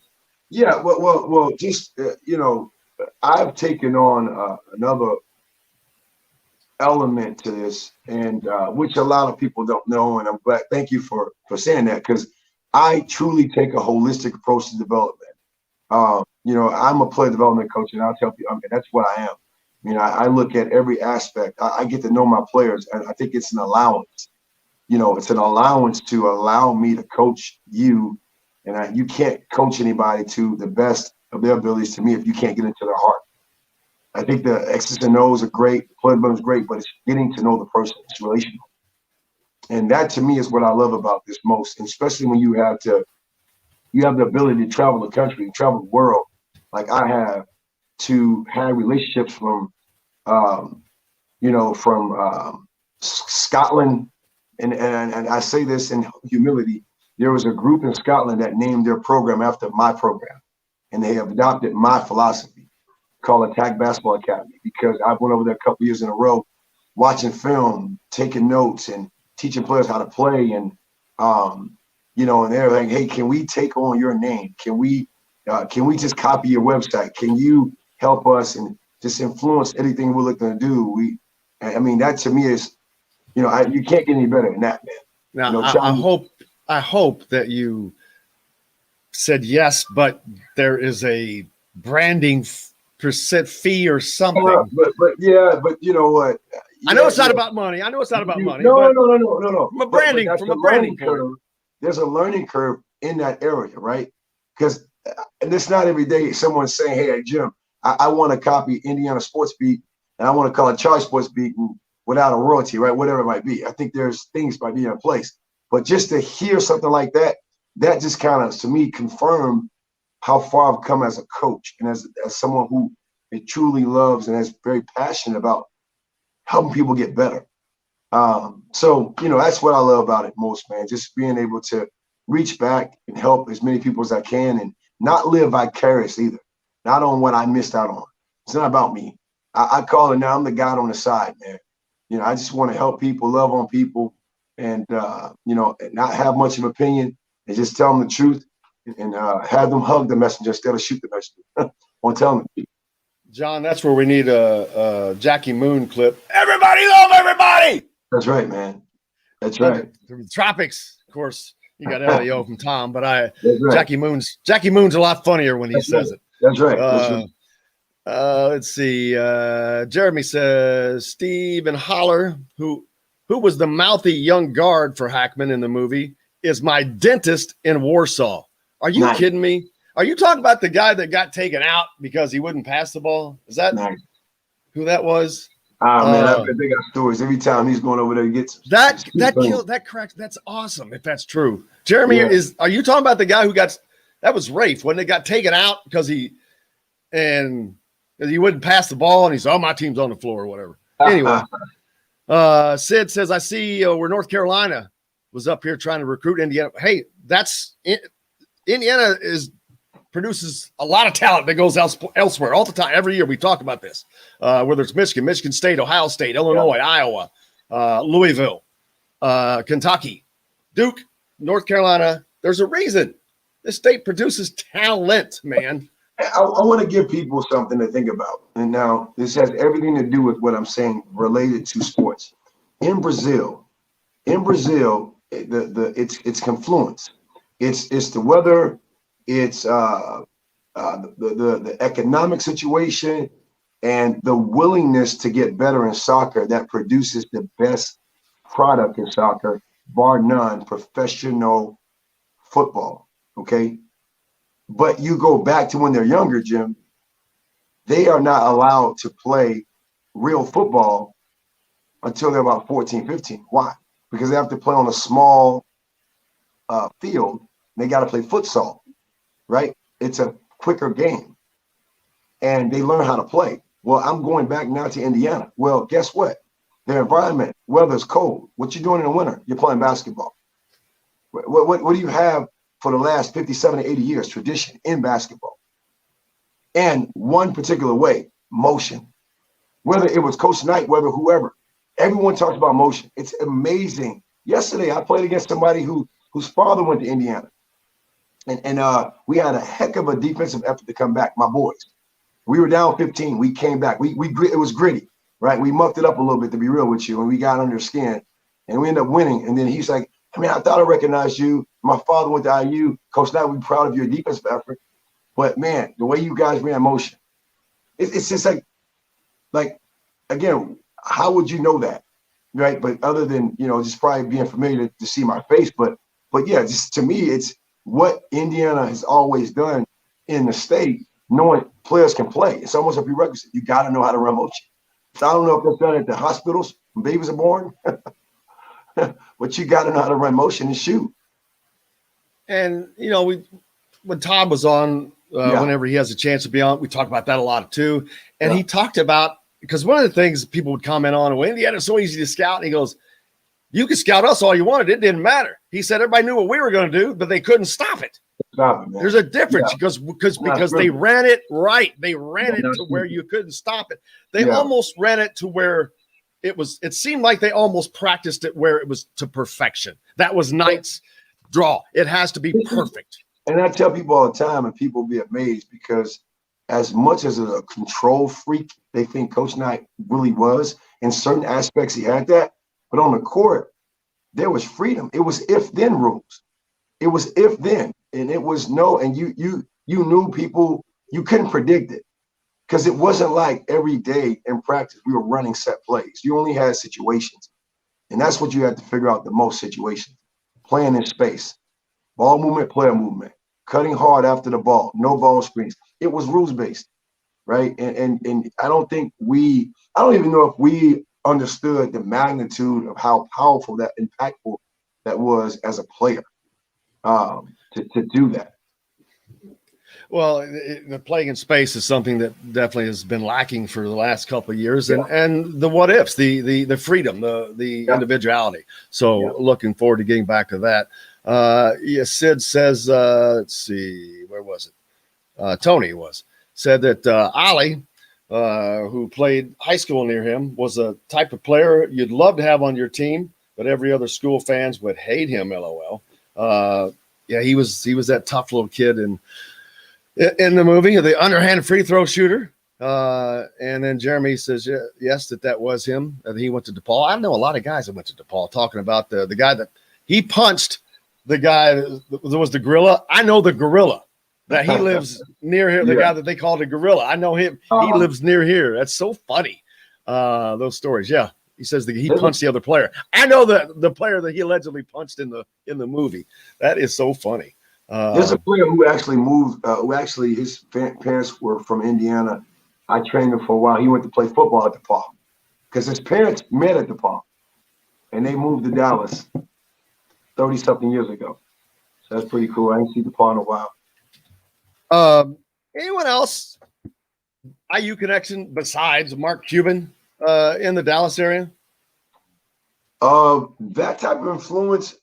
yeah, well, just I've taken on another element to this, and which a lot of people don't know, and I'm glad. Thank you for saying that, because I truly take a holistic approach to development. I'm a player development coach, and I'll tell you, that's what I am. I look at every aspect. I get to know my players, and I think it's an allowance. It's an allowance to allow me to coach you, and you can't coach anybody to the best of their abilities to me if you can't get into their heart. I think the X's and O's are great, the player development is great, but it's getting to know the person. It's relational. And that to me is what I love about this most, and especially when you have the ability to travel the country, travel the world, like I have, to have relationships from Scotland, and I say this in humility. There was a group in Scotland that named their program after my program, and they have adopted my philosophy called Attack Basketball Academy, because I went over there a couple years in a row, watching film, taking notes, and teaching players how to play, and and they're like, hey, can we take on your name? Can we just copy your website? Can you help us and just influence anything we're looking to do? That to me is, you can't get any better than that, man. now I hope that you said yes, but there is a branding percent fee or something. But you know what? I know it's not about money. I know it's not about money. No. From a branding point. Curve, there's a learning curve in that area, right? Because and it's not every day someone's saying, hey, Jim, I want to copy Indiana Sports Beat, and I want to call it Charlie Sports Beat without a royalty, right? Whatever it might be. I think there's things might be in place. But just to hear something like that, that just kind of, to me, confirmed how far I've come as a coach and as someone who it truly loves and is very passionate about helping people get better. So that's what I love about it most, man. Just being able to reach back and help as many people as I can, and not live vicarious either. Not on what I missed out on. It's not about me. I call it now, I'm the God on the side, man. I just want to help people, love on people, and not have much of an opinion, and just tell them the truth, and have them hug the messenger instead of shoot the messenger. On telling them. John, that's where we need a Jackie Moon clip. Everybody love everybody. That's right, man. That's right. The Tropics, of course. You got LAO from Tom, but right. Jackie Moon's a lot funnier when he says it. That's right. Let's see. Jeremy says Steve and Holler, who was the mouthy young guard for Hackman in the movie, is my dentist in Warsaw. Are you kidding me? Are you talking about the guy that got taken out because he wouldn't pass the ball? Is that who that was? Man, they got stories every time he's going over there to get that killed that crack. That's awesome if that's true. Jeremy, are you talking about the guy who that was Rafe when they got taken out because he wouldn't pass the ball and he said, my team's on the floor or whatever. Anyway, Sid says, I see where North Carolina was up here trying to recruit Indiana. Hey, Indiana produces a lot of talent that goes elsewhere all the time. Every year we talk about this, whether it's Michigan State, Ohio State, Illinois, Iowa, Louisville, Kentucky, Duke, North Carolina. There's a reason this state produces talent, man. I want to give people something to think about. And now this has everything to do with what I'm saying related to sports. In Brazil, it's confluence. It's the weather. It's the economic situation and the willingness to get better in soccer that produces the best product in soccer, bar none, professional football. Okay. But you go back to when they're younger, Jim, they are not allowed to play real football until they're about 14, 15. Why? Because they have to play on a small field. They got to play futsal, right? It's a quicker game. and they learn how to play. Well, I'm going back now to Indiana. Well, guess what? Their environment, weather's cold. What you doing in the winter? You're playing basketball. What do you have for the last 57 to 80 years? Tradition in basketball. And one particular way, motion. Whether it was Coach Knight, whether whoever, everyone talks about motion. It's amazing. Yesterday, I played against somebody whose father went to Indiana. And we had a heck of a defensive effort to come back, my boys. We were down 15. We came back. It was gritty, right? We mucked it up a little bit, to be real with you, and we got under skin, and we ended up winning. And then he's like, I mean, I thought I recognized you. My father went to IU. Coach Knight, we're proud of your defensive effort. But, man, the way you guys ran motion, it's just like, again, how would you know that, right? But other than, just probably being familiar to see my face. But yeah, just to me, it's what Indiana has always done in the state, knowing players can play. It's almost a prerequisite. You got to know how to run motion. So I don't know if that's done at the hospitals when babies are born, but you got to know how to run motion and shoot. And, when Todd was on, whenever he has a chance to be on, we talk about that a lot too. And he talked about, because one of the things people would comment on, well, Indiana's so easy to scout. And he goes, you could scout us all you wanted. It didn't matter. He said everybody knew what we were going to do, but they couldn't stop it. There's a difference because they ran it right. They ran it to where you couldn't stop it. They almost ran it to where it seemed like they almost practiced it where it was to perfection. That was Knight's draw. It has to be perfect. And I tell people all the time, and people be amazed, because as much as a control freak they think Coach Knight really was, in certain aspects he had that, but on the court, there was freedom. It was if-then rules. It was if-then, and it was and you knew people, you couldn't predict it, because it wasn't like every day in practice we were running set plays. You only had situations, and that's what you had to figure out the most situations. Playing in space, ball movement, player movement, cutting hard after the ball, no ball screens. It was rules-based, right? And I don't even know if we understood the magnitude of how powerful, that impactful that was as a player to do that. Well, the playing in space is something that definitely has been lacking for the last couple of years, and the what ifs, the freedom, the individuality. So looking forward to getting back to that. Sid says, let's see, where was it? Tony said that Ollie, who played high school near him, was a type of player you'd love to have on your team, but every other school fans would hate him. LOL. He was that tough little kid in the movie, the underhand free throw shooter. And then Jeremy says, yes, that was him. That he went to DePaul. I know a lot of guys that went to DePaul, talking about the guy that he punched, the guy that was the gorilla. I know the gorilla that he lives near here. The guy that they called a gorilla. I know him. He lives near here. That's so funny. Those stories. Yeah. He says that he punched the other player. I know the player that he allegedly punched in the movie. That is so funny. There's a player who actually moved, his parents were from Indiana. I trained him for a while. He went to play football at DePaul because his parents met at DePaul, and they moved to Dallas 30-something years ago. So that's pretty cool. I didn't see DePaul in a while. Anyone else IU connection besides Mark Cuban in the Dallas area? That type of influence,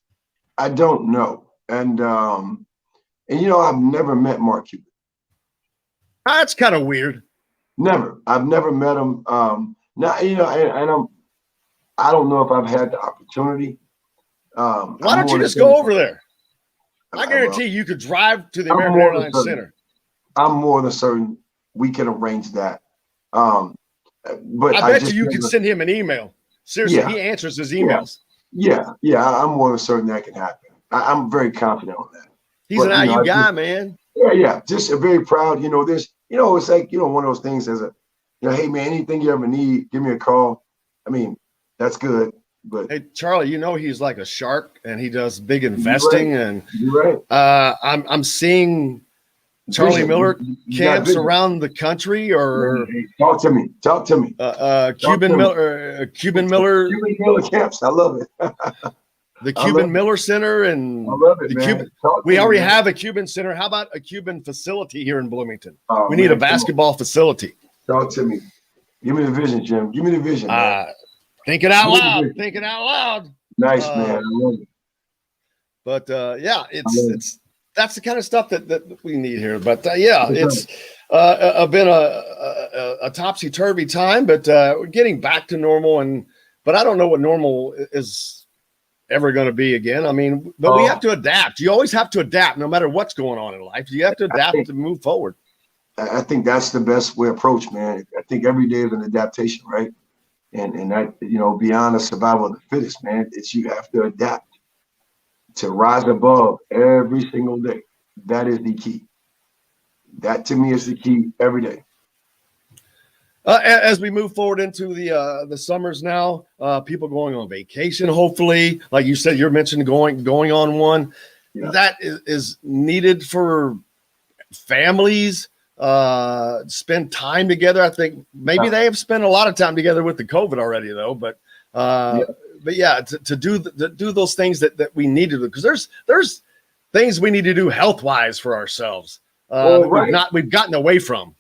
I don't know. And I've never met Mark Cuban. That's kind of weird. Never. I've never met him. I don't know if I've had the opportunity. Why don't you just go over there? I guarantee you could drive to the American Airlines Center. I'm more than certain we can arrange that. But I bet you could send him an email. Seriously, he answers his emails. Yeah, I'm more than certain that can happen. I'm very confident on that. He's an IU guy, man. Yeah. Just a very proud, it's like, one of those things as hey man, anything you ever need, give me a call. I mean, that's good. But hey, Charlie, he's like a shark and he does big investing. You're right. I'm seeing Charlie Miller camps around the country, or talk to me. Cuban Miller camps. I love it. the Cuban Miller Center and I love it, the man. Cuban. We already have a Cuban center. How about a Cuban facility here in Bloomington? Oh, we need a basketball facility. Talk to me. Give me the vision, Jim. Give me the vision, man. Thinking out loud. Thinking out loud. Nice, man. I love it. But yeah, it's that's the kind of stuff that we need here. But yeah, it's been a topsy-turvy time, but we're getting back to normal. But I don't know what normal is ever going to be again. I mean, but we have to adapt. You always have to adapt, no matter what's going on in life. You have to adapt to move forward. I think that's the best way approach, man. I think every day is an adaptation, right? And that, beyond the survival of the fittest, man, you have to adapt to rise above every single day. That is the key. That to me is the key every day. As we move forward into the summers now, people going on vacation, hopefully, like you said, you're mentioning going on one. Yeah. That is needed for families. Spend time together. I think maybe they have spent a lot of time together with the COVID already, though. But to do those things that we need to do, because there's things we need to do health wise for ourselves. We've gotten away from.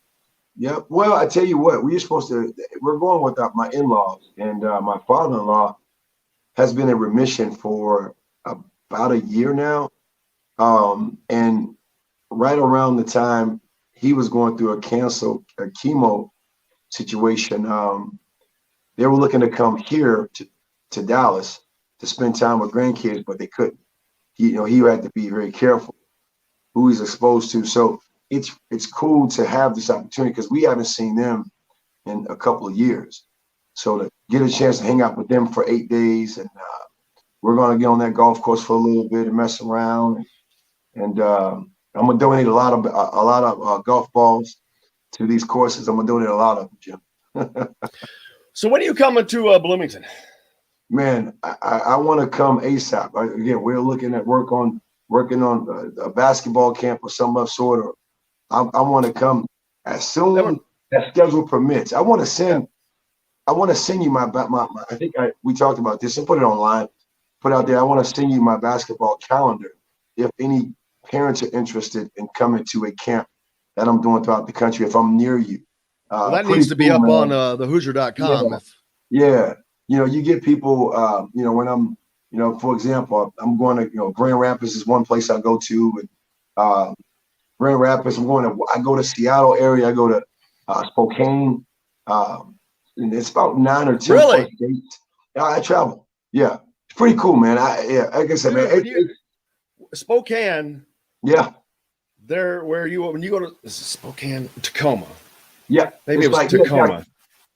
Yeah. Well, I tell you what, we're going with my in-laws, and my father-in-law has been in remission for about a year now. And right around the time he was going through a chemo situation, they were looking to come here to Dallas to spend time with grandkids, but they couldn't. He had to be very careful who he's exposed to. So it's cool to have this opportunity because we haven't seen them in a couple of years. So to get a chance to hang out with them for 8 days, and we're going to get on that golf course for a little bit and mess around. And I'm gonna donate a lot of golf balls to these courses. I'm gonna donate a lot of them, Jim. So when are you coming to Bloomington? Man, I want to come ASAP. Again, we're looking at working on a basketball camp or some of sort. Or I want to come as soon as schedule permits. I want to send you my. I think we talked about this and put it online. Put out there. I want to send you my basketball calendar. If any parents are interested in coming to a camp that I'm doing throughout the country, if I'm near you. That needs to be up on the Hoosier.com. Yeah. You get people, when I'm, for example, I'm going to, Grand Rapids is one place I go to. And Grand Rapids, I go to Seattle area. I go to Spokane. And it's about 9 or 10 really? Dates. I travel. Yeah. It's pretty cool, man. Like I said, man. Spokane. Yeah. There, when you go to Spokane, Tacoma. Yeah. Maybe it was Tacoma.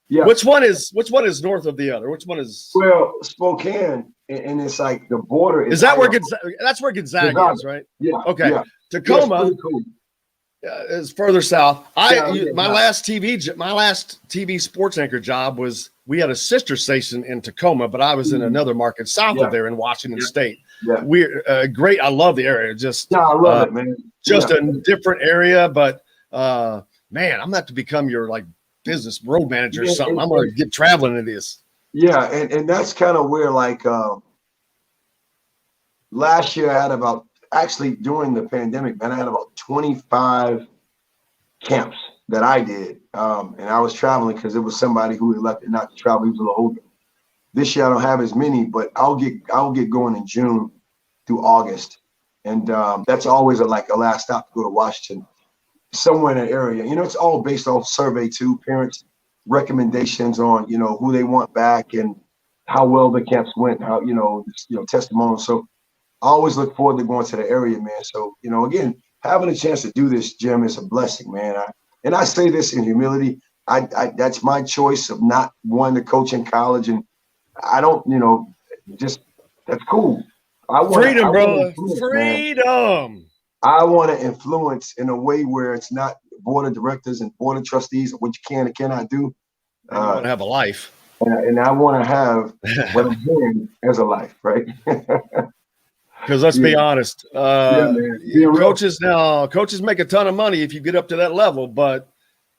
Yeah. Which one is north of the other? Which one is? Well, Spokane, and it's like the border. Is that where that's where Gonzaga is, right? Yeah. Okay. Yeah. Tacoma is further south. My last TV sports anchor job was, we had a sister station in Tacoma, but I was in another market south of there in Washington State. Yeah. We're great. I love the area. Just I love it, man. Just a different area, but man, I'm gonna have to become your business road manager or something. I'm gonna get traveling into this. Yeah, and that's kind of where last year I had actually during the pandemic, man, I had about 25 camps that I did. And I was traveling because it was somebody who elected not to travel. He was a little older. This year I don't have as many, but I'll get going in June through August. And that's always a last stop to go to Washington, somewhere in an area. It's all based off survey too, parents' recommendations on, who they want back and how well the camps went, how, testimonials. So I always look forward to going to the area, man. So, again, having a chance to do this, Jim, is a blessing, man. And I say this in humility. That's my choice of not wanting to coach in college. And I don't, that's cool. Freedom, brother. Freedom. Man. I want to influence in a way where it's not board of directors and board of trustees, what you can and cannot do. I want to have a life. And I want to have what I'm doing as a life, right? Because let's be honest, coaches make a ton of money if you get up to that level, but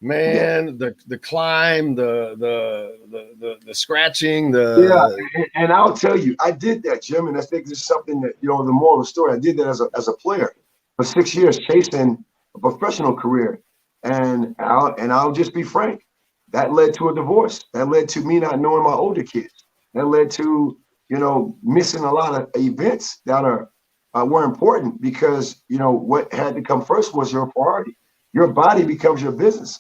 Man, the climb, the scratching, and I'll tell you, I did that, Jim, and I think this is something that, the moral of the story, I did that as a player for 6 years, chasing a professional career, and I'll just be frank, that led to a divorce. That led to me not knowing my older kids. That led to missing a lot of events that were important because what had to come first was your priority. Your body becomes your business.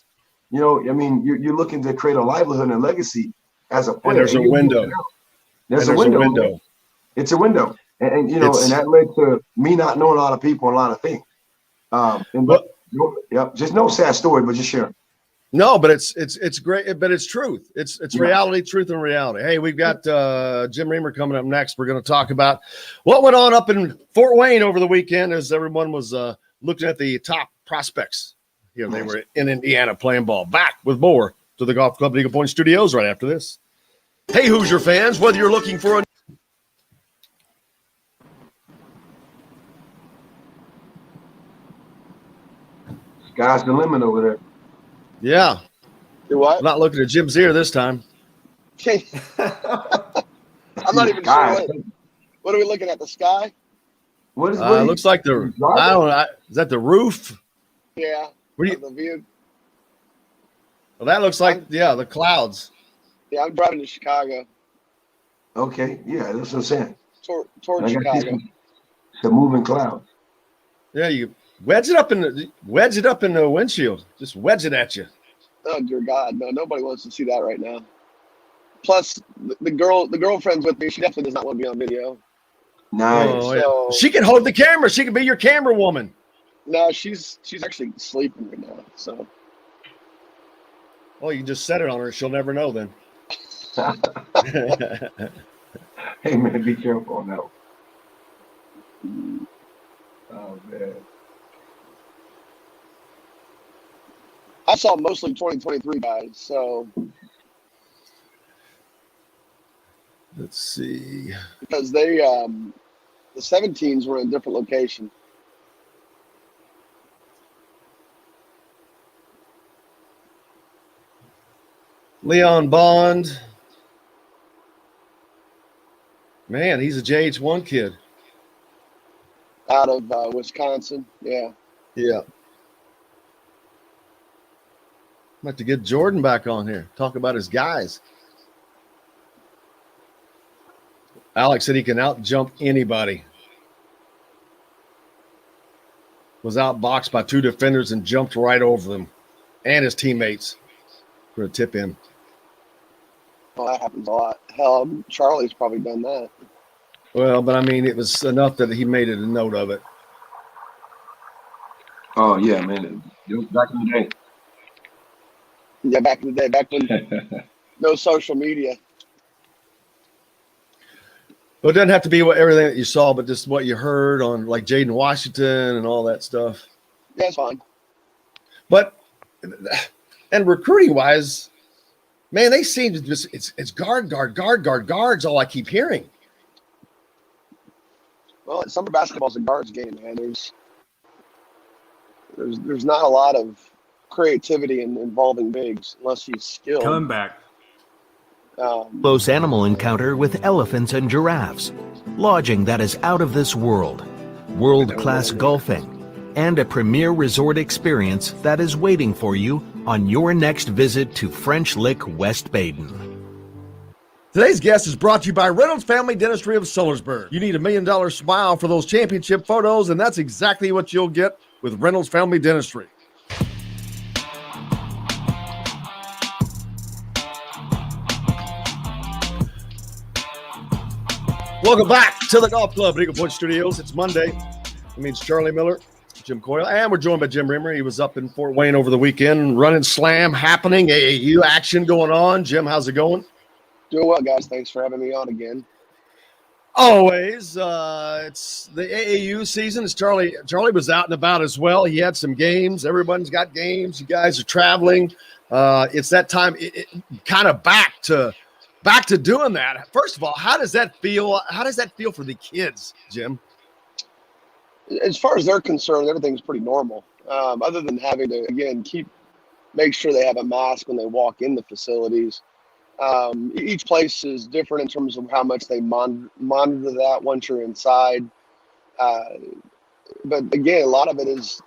You're looking to create a livelihood and a legacy as a player. And there's a window. There's a window. It's a window. And that led to me not knowing a lot of people and a lot of things. Just no sad story, but just share. No, but it's great, but it's truth. It's reality, truth, and reality. Hey, we've got Jim Reamer coming up next. We're going to talk about what went on up in Fort Wayne over the weekend as everyone was looking at the top prospects. They were in Indiana playing ball. Back with more to the Golf Club Eagle Point Studios right after this. Hey, Hoosier fans, whether you're looking for a sky's the limit over there. Yeah. Do what? I'm not looking at Jim's ear this time. I'm not even sure. What are we looking at? The sky? What is it looks like I don't know. Is that the roof? Yeah. The view. Well, that looks like the clouds. Yeah, I'm driving to Chicago. Okay, yeah, that's what I'm saying. Towards Chicago. It's a moving cloud. Yeah, you wedge it up in the windshield. Just wedge it at you. Oh dear God, no! Nobody wants to see that right now. Plus, the girlfriend's with me. She definitely does not want to be on video. Nice. So, she can hold the camera. She can be your camera woman. No, she's actually sleeping right now. So. Oh, you can just set it on her. She'll never know then. Hey, man, be careful on that one. Oh, man. I saw mostly 2023 guys, so. Let's see. Because they, the 17s were in a different location. Leon Bond. Man, he's a JH1 kid. Out of Wisconsin, yeah. Yeah. I'd like to get Jordan back on here. Talk about his guys. Alex said he can out-jump anybody. Was outboxed by two defenders and jumped right over them and his teammates for a tip in. Well, that happens a lot. Hell, Charlie's probably done that. Well, but I mean, it was enough that he made it a note of it. Oh, yeah, man. Back in the day. Yeah, back in the day. Back when no social media. Well, it doesn't have to be everything that you saw, but just what you heard on like Jaden Washington and all that stuff. Yeah, it's fine. But, and recruiting-wise, man, they seem to just, it's guards, all I keep hearing. Well, summer basketball's a guards game, man. There's not a lot of creativity in involving bigs unless he's skilled. Coming back. Close animal encounter with elephants and giraffes, lodging that is out of this world, world-class golfing, and a premier resort experience that is waiting for you on your next visit to French Lick, West Baden. Today's guest is brought to you by Reynolds Family Dentistry of Sellersburg. You need $1 million smile for those championship photos, and that's exactly what you'll get with Reynolds Family Dentistry. Welcome back to the Golf Club Eagle Point Studios. It's Monday. It means Charlie Miller, Jim Coyle, and we're joined by Jim Reamer. He was up in Fort Wayne over the weekend, running slam happening, AAU action going on. Jim, how's it going? Doing well, guys. Thanks for having me on again. Always. It's the AAU season. Charlie was out and about as well. He had some games. Everyone's got games. You guys are traveling. It's that time, kind of back to doing that. First of all, how does that feel? How does that feel for the kids, Jim? As far as they're concerned, everything's pretty normal. Other than having to, again, keep make sure they have a mask when they walk in the facilities. Each place is different in terms of how much they monitor that once you're inside. But again, a lot of it is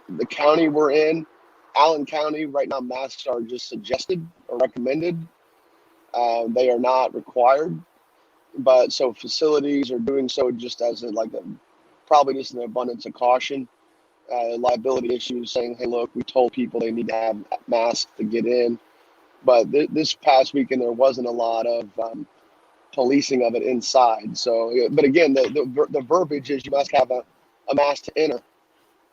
the county we're in. Allen County right now, masks are just suggested or recommended. They are not required. But so facilities are doing so just as probably just an abundance of caution. Liability issues saying, hey, look, we told people they need to have masks to get in. But this past weekend, there wasn't a lot of policing of it inside. So, but again, the verbiage is you must have a mask to enter.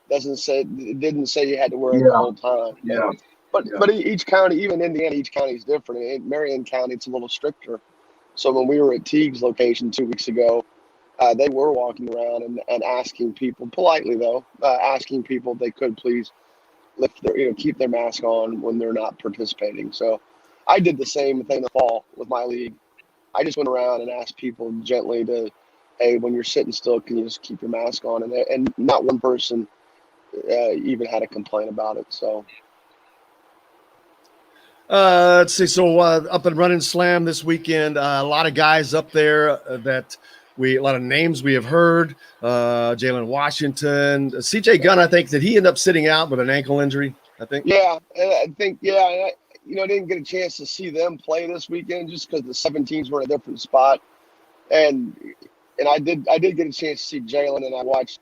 It didn't say you had to wear it the whole time. Yeah. But each county, even Indiana, each county is different. In Marion County, it's a little stricter. So when we were at Teague's location 2 weeks ago, they were walking around and asking people politely, though, asking people if they could please keep their mask on when they're not participating. So I did the same thing in the fall with my league. I just went around and asked people gently hey, when you're sitting still, can you just keep your mask on? And not one person even had a complaint about it. So. Let's see. So up and running slam this weekend. A lot of guys up there a lot of names we have heard. Jalen Washington, CJ Gunn. I think did he end up sitting out with an ankle injury? I think. Yeah, I think I didn't get a chance to see them play this weekend just because the 17s were in a different spot, and I did get a chance to see Jalen, and I watched.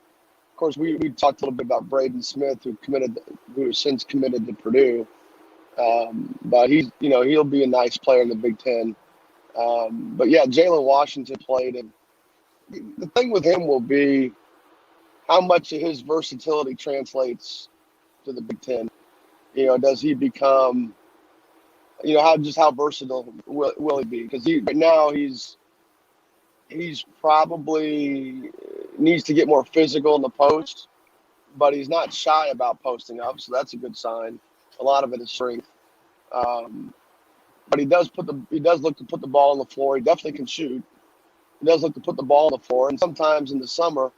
Of course, we talked a little bit about Braden Smith, who has since committed to Purdue. But he'll be a nice player in the Big Ten. But yeah, Jalen Washington played, and the thing with him will be how much of his versatility translates to the Big Ten. Does he become, how versatile will he be? Because right now he's probably needs to get more physical in the post, but he's not shy about posting up, so that's a good sign. A lot of it is strength. But he does look to put the ball on the floor. He definitely can shoot. He does look to put the ball on the floor. And sometimes in the summer,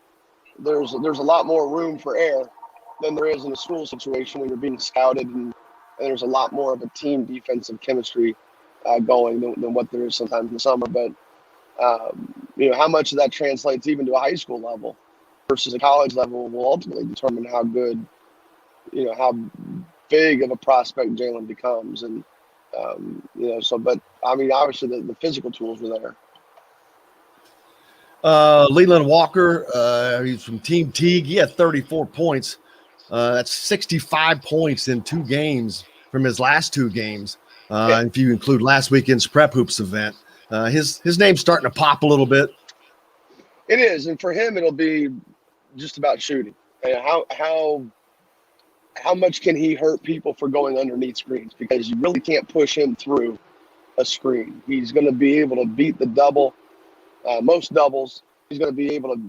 there's a lot more room for error than there is in a school situation when you're being scouted, and there's a lot more of a team defensive chemistry going than what there is sometimes in the summer. But how much of that translates even to a high school level versus a college level will ultimately determine how good, how big of a prospect Jalen becomes. And, but I mean, obviously the physical tools were there. Leland Walker, he's from Team Teague. He had 34 points. That's 65 points in 2 games from his last 2 games. If you include last weekend's Prep Hoops event, his name's starting to pop a little bit. It is, and for him, it'll be just about shooting. How much can he hurt people for going underneath screens? Because you really can't push him through a screen. He's going to be able to beat the double, most doubles. He's going to be able to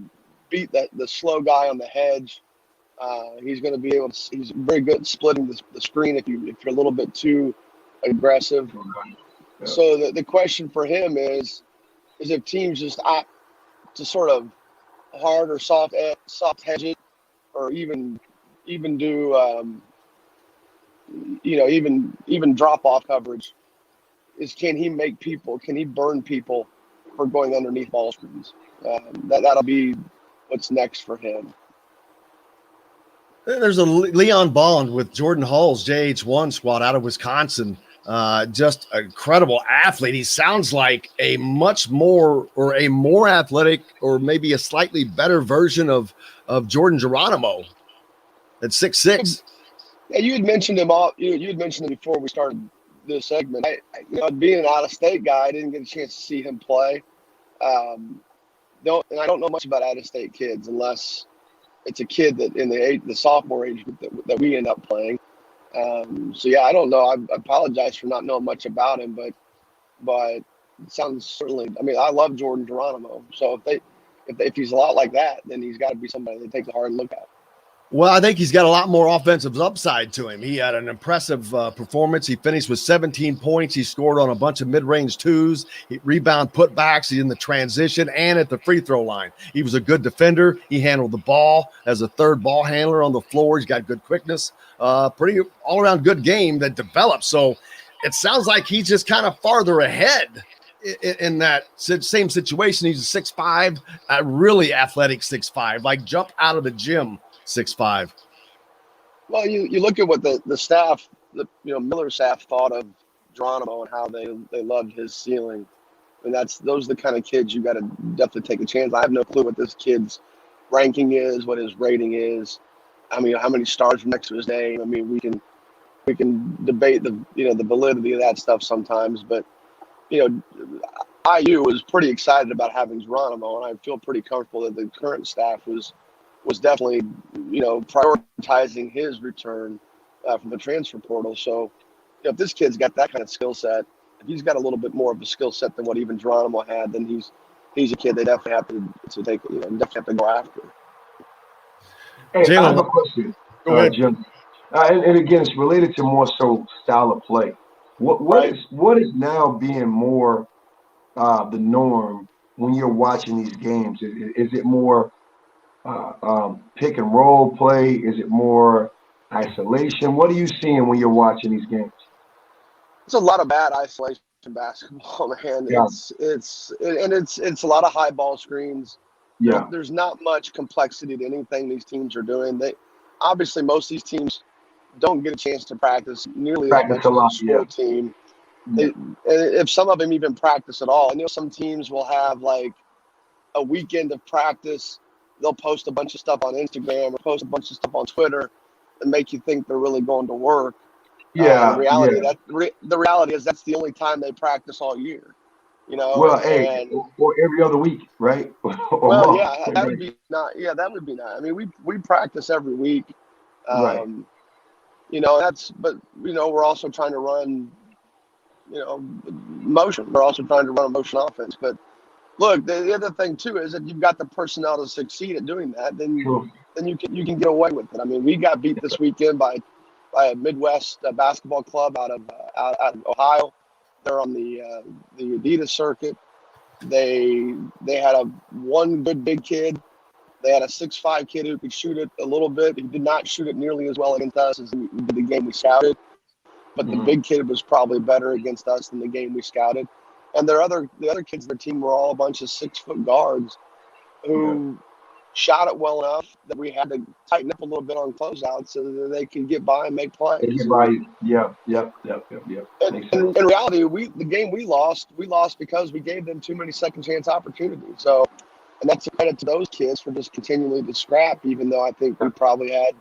beat the slow guy on the hedge. He's going to be able to. He's very good at splitting the screen if you're a little bit too aggressive. Yeah. So the question for him is if teams just opt to sort of hard or soft hedge it, or even do even drop off coverage, can he burn people for going underneath ball screens? That'll be what's next for him. There's a Leon Bond with Jordan Hall's JH1 squad out of Wisconsin. Just an incredible athlete. He sounds like a more athletic, or maybe a slightly better version of Jordan Geronimo at 6'6". Yeah, you had mentioned him you had mentioned him before we started this segment. Being an out-of-state guy, I didn't get a chance to see him play. And I don't know much about out-of-state kids unless it's a kid that in the sophomore age group that we end up playing. So yeah, I don't know. I apologize for not knowing much about him, but it sounds certainly. I mean, I love Jordan Geronimo. So if he's a lot like that, then he's got to be somebody they take a hard look at. Well, I think he's got a lot more offensive upside to him. He had an impressive performance. He finished with 17 points. He scored on a bunch of mid-range twos, rebound putbacks. He's in the transition and at the free throw line. He was a good defender. He handled the ball as a third ball handler on the floor. He's got good quickness. Pretty all-around good game that developed. So it sounds like he's just kind of farther ahead in that same situation. He's a 6'5", a really athletic 6'5", like jump out of the gym 6'5". Well, you look at what the staff, Miller staff thought of Geronimo and how they loved his ceiling. And those are the kind of kids you got to definitely take a chance. I have no clue what this kid's ranking is, what his rating is. I mean, how many stars next to his name. I mean, we can debate the validity of that stuff sometimes, but IU was pretty excited about having Geronimo, and I feel pretty comfortable that the current staff was definitely, prioritizing his return from the transfer portal. So, if this kid's got that kind of skill set, if he's got a little bit more of a skill set than what even Geronimo had, then he's a kid they definitely have to take, definitely have to go after. Hey, I have a question, Jim. And again, it's related to more so style of play. What is now being more the norm when you're watching these games? Is it more pick and roll play? Is it more isolation? What are you seeing when you're watching these games? It's a lot of bad isolation basketball, man. Yeah. It's a lot of high ball screens. Yeah. There's not much complexity to anything these teams are doing. Obviously most of these teams don't get a chance to practice nearly as much as a sport team. Yeah. If some of them even practice at all. Some teams will have like a weekend of practice. They'll post a bunch of stuff on Instagram or post a bunch of stuff on Twitter and make you think they're really going to work. Yeah. The reality is that's the only time they practice all year. Well, or every other week, right? That would be not. Yeah, that would be nice. I mean, we practice every week. Right. But we're also trying to run, motion. We're also trying to run a motion offense. But look, the other thing too is that you've got the personnel to succeed at doing that. Then you can get away with it. I mean, we got beat this weekend by a Midwest basketball club out of Ohio. They're on the Adidas circuit. They had one good big kid. They had a 6'5" kid who could shoot it a little bit. He did not shoot it nearly as well against us as the game we scouted. But the big kid was probably better against us than the game we scouted. And the other kids on their team were all a bunch of 6-foot guards who shot it well enough that we had to tighten up a little bit on closeouts so that they could get by and make plays. Yep. And in reality, the game we lost because we gave them too many second chance opportunities. So, and that's a credit to those kids for just continually to scrap, even though I think we probably had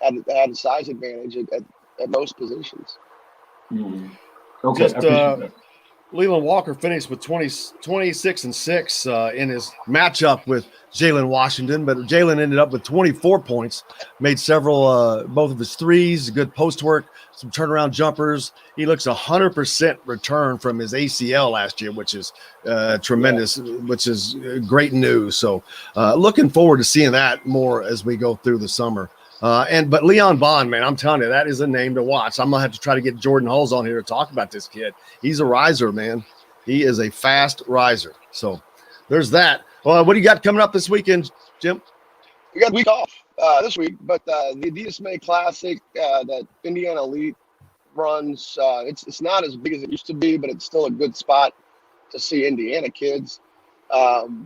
a size advantage at most positions. Mm-hmm. Okay. Leland Walker finished with 26 and 6 in his matchup with Jalen Washington, but Jalen ended up with 24 points, made several, both of his threes, good post work, some turnaround jumpers. He looks 100% return from his ACL last year, which is tremendous, which is great news. So looking forward to seeing that more as we go through the summer. But Leon Bond, man, I'm telling you, that is a name to watch. I'm gonna have to try to get Jordan Hulls on here to talk about this kid. He's a riser, man. He is a fast riser. So there's that. Well, what do you got coming up this weekend, Jim? We got a week off this week, but the Adidas May Classic that Indiana Elite runs, it's not as big as it used to be, but it's still a good spot to see Indiana kids,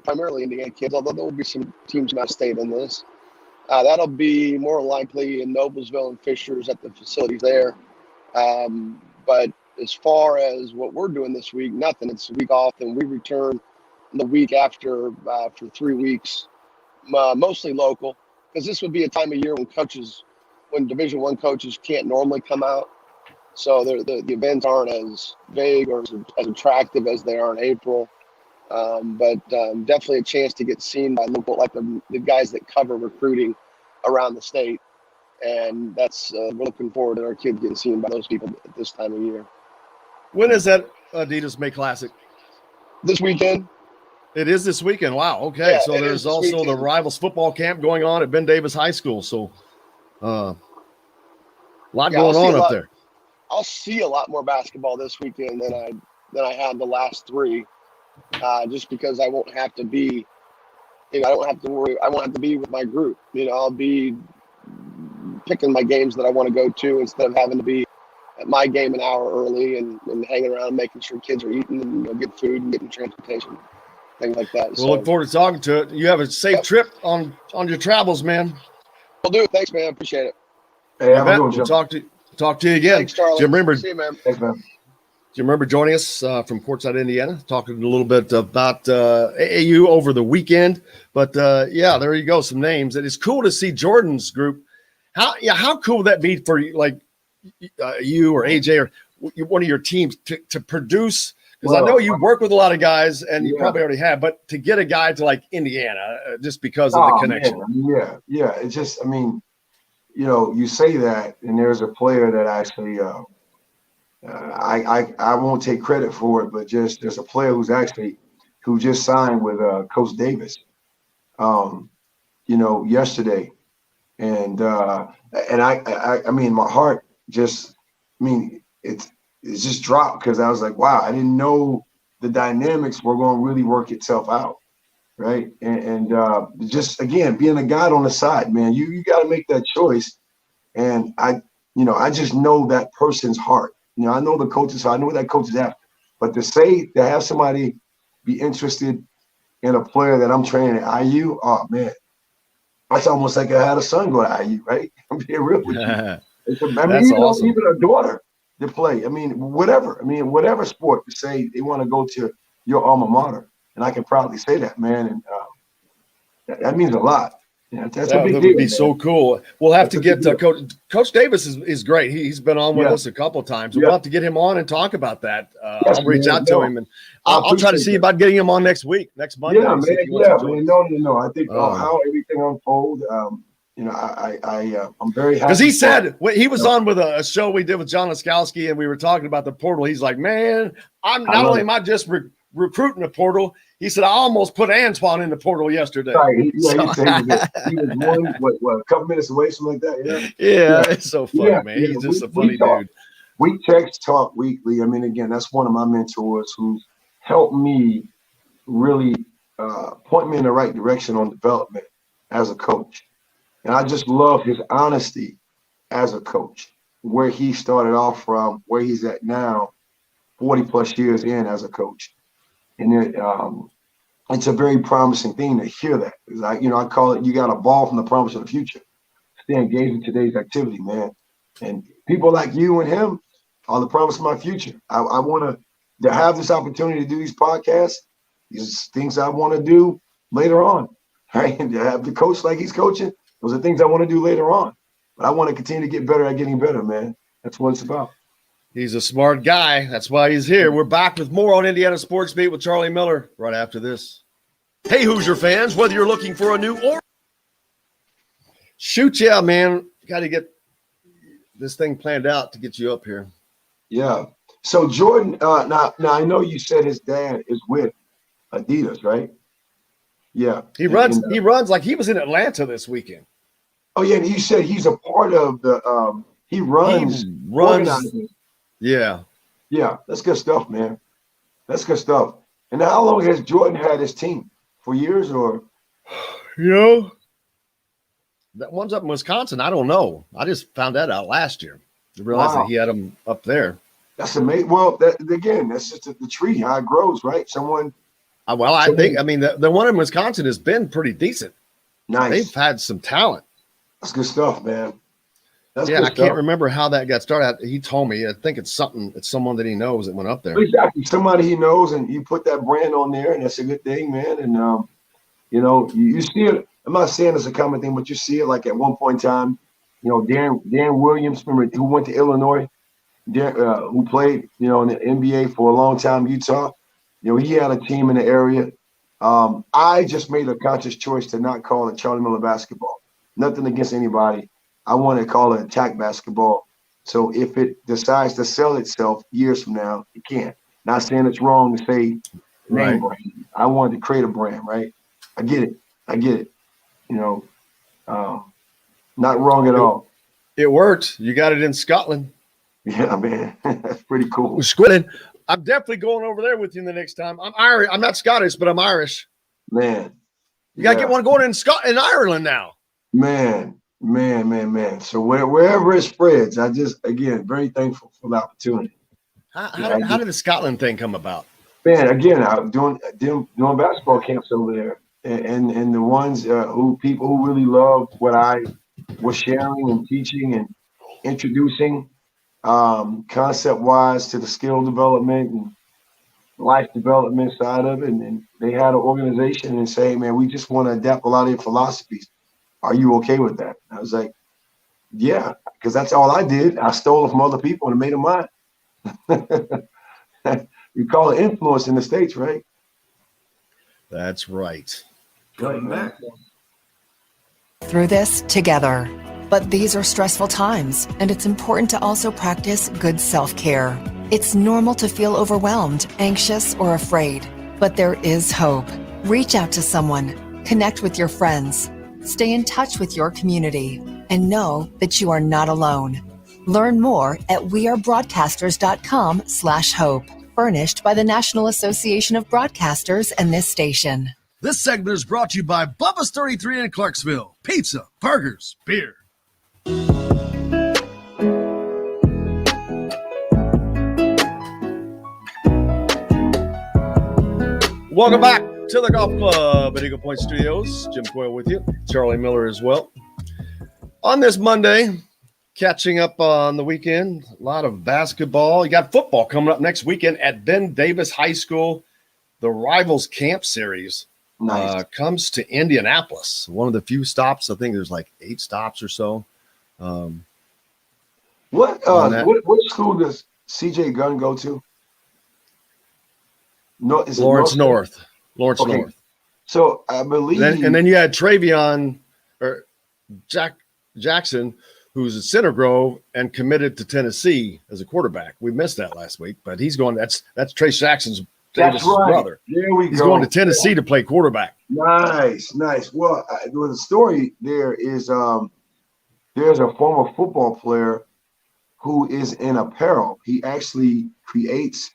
primarily Indiana kids, although there will be some teams from out of state in this. That'll be more likely in Noblesville and Fishers at the facilities there. But as far as what we're doing this week, nothing. It's a week off, and we return the week after for 3 weeks, mostly local, because this would be a time of year when Division I coaches can't normally come out. So the events aren't as vague or as attractive as they are in April. But definitely a chance to get seen by local, like the guys that cover recruiting around the state. And that's we're looking forward to our kids getting seen by those people at this time of year. When is that Adidas May Classic? This weekend. It is this weekend. Wow. Okay. Yeah, so there's also the Rivals football camp going on at Ben Davis High School. So A lot Yeah, I'll going see on a up lot. there. I'll see a lot more basketball this weekend than I had the last three, just because I won't have to be. I don't have to worry. I won't have to be with my group. I'll be picking my games that I want to go to instead of having to be at my game an hour early and hanging around and making sure kids are eating and get food and getting transportation, things like that. We'll look forward to talking to it. You have a safe trip on your travels, man. Will do. Thanks, man. I appreciate it. Hey, have a good one, We'll Jim. talk to you again. Thanks, Charlie. Jim Reamer. See you, man. Thanks, man. Do you remember joining us from Courtside, Indiana, talking a little bit about AAU over the weekend? But yeah, there you go, some names. And it's cool to see Jordan's group. How cool would that be for you, like you or AJ or one of your teams to produce? Because I know you work with a lot of guys, and you probably already have. But to get a guy to like Indiana, just because of the connection. Man. Yeah. It's just, you say that, and there's a player that actually. I won't take credit for it, but just there's a player who just signed with Coach Davis, yesterday, and my heart just, it's just dropped because I was like, wow, I didn't know the dynamics were going to really work itself out, right? And just again being a guy on the side, man, you got to make that choice, and I just know that person's heart. I know the coaches, so I know what that coach is after. But to have somebody be interested in a player that I'm training at IU, oh man, that's almost like I had a son go to IU, right? I'm being real with you. That's awesome. Even a daughter to play. Whatever sport to say they want to go to your alma mater, and I can proudly say that, man. And that means a lot. Yeah, that's a big deal. That would be so cool. We'll have to get Coach Davis is great. He's been on with us a couple of times. We'll have to get him on and talk about that. I'll reach out to him, and I'll try to see about getting him on next Monday. Yeah, man. No. I think how everything unfolds. I'm very happy. Because he said he was on with a show we did with John Laskowski, and we were talking about the portal. He's like, man, I'm not only am I just recruiting the portal. He said, I almost put Antoine in the portal yesterday. Right. He said he was a couple minutes away, something like that. Yeah. It's so funny, man. He's just a funny dude. We talk weekly. Again, that's one of my mentors who helped me really point me in the right direction on development as a coach. And I just love his honesty as a coach, where he started off from, where he's at now, 40 plus years in as a coach. And it's a very promising thing to hear that. I call it, you got a ball from the promise of the future. Stay engaged in today's activity, man. And people like you and him are the promise of my future. I want to have this opportunity to do these podcasts, these things I want to do later on, right? And to have the coach like he's coaching, those are things I want to do later on. But I want to continue to get better at getting better, man. That's what it's about. He's a smart guy. That's why he's here. We're back with more on Indiana Sports Beat with Charlie Miller right after this. Hey, Hoosier fans, whether you're looking for a new or shoot, yeah, man, got to get this thing planned out to get you up here. Yeah. So Jordan, now I know you said his dad is with Adidas, right? Yeah. He runs like he was in Atlanta this weekend. Oh yeah, and you said he's a part of the he runs. Organizing. Yeah. Yeah, that's good stuff, man. That's good stuff. And how long has Jordan had his team? For years or? That one's up in Wisconsin. I don't know. I just found that out last year. I realized that he had them up there. That's amazing. Well, that's just the tree, how it grows, right? I think the one in Wisconsin has been pretty decent. Nice. They've had some talent. That's good stuff, man. I can't remember how that got started. He told me. I think it's someone that he knows that went up there. Exactly, somebody he knows, and you put that brand on there, and that's a good thing, man. And you see it. I'm not saying it's a common thing, but you see it like at one point in time. Dan Williams, remember, who went to Illinois, who played in the NBA for a long time, Utah. He had a team in the area. I just made a conscious choice to not call it Charlie Miller basketball. Nothing against anybody. I want to call it attack basketball. So if it decides to sell itself years from now, it can't. Not saying it's wrong to say name brand. I wanted to create a brand, right? I get it. Not wrong at all. It worked. You got it in Scotland. Yeah, man, that's pretty cool. Squidden. I'm definitely going over there with you the next time. I'm Irish. I'm not Scottish, but I'm Irish. Man, You got to get one going in Ireland now. Man. So wherever it spreads, again, very thankful for the opportunity. How did the Scotland thing come about? Man, again, I'm doing basketball camps over there, and the ones people who really love what I was sharing and teaching and introducing, concept wise to the skill development and life development side of it, and they had an organization and say, man, we just want to adapt a lot of your philosophies. Are you okay with that? I was like, yeah, because that's all I did. I stole it from other people and made them mine. You call it influence in the States, right? That's right. Coming back. Through this together. But these are stressful times, and it's important to also practice good self-care. It's normal to feel overwhelmed, anxious, or afraid, but there is hope. Reach out to someone, connect with your friends, stay in touch with your community, and know that you are not alone. Learn more at wearebroadcasters.com/hope, furnished by the National Association of Broadcasters and this station. This segment is brought to you by Bubba's 33 in Clarksville. Pizza, burgers, beer. Welcome back to the Golf Club at Eagle Point Studios. Jim Coyle with you. Charlie Miller as well. On this Monday, catching up on the weekend, a lot of basketball. You got football coming up next weekend at Ben Davis High School. The Rivals Camp Series comes to Indianapolis. One of the few stops. I think there's like 8 stops or so. What school does CJ Gunn go to? No, is Lawrence it North. Lawrence Okay. North. So I believe, And then you had Travion or Jackson, who's at Center Grove and committed to Tennessee as a quarterback. We missed that last week, but he's going. That's Trace Jackson's Davis's brother. There we He's go. going to Tennessee to play quarterback. Nice. Well, the story there is there's a former football player who is in apparel. He actually creates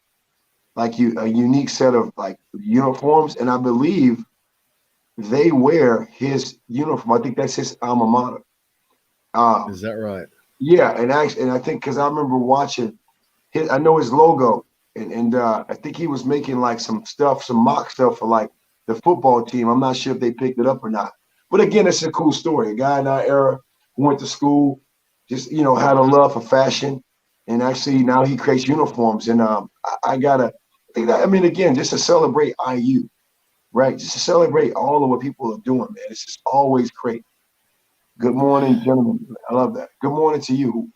like a unique set of like uniforms, and I believe they wear his uniform. I think that's his alma mater. Is that right? Yeah, and I think because I remember watching I know his logo, and I think he was making like some mock stuff for like the football team. I'm not sure if they picked it up or not. But again, it's a cool story. A guy in our era who went to school, just had a love for fashion, and actually now he creates uniforms. And again, just to celebrate IU, right? Just to celebrate all of what people are doing, man. It's just always great. Good morning, gentlemen. I love that. Good morning to you.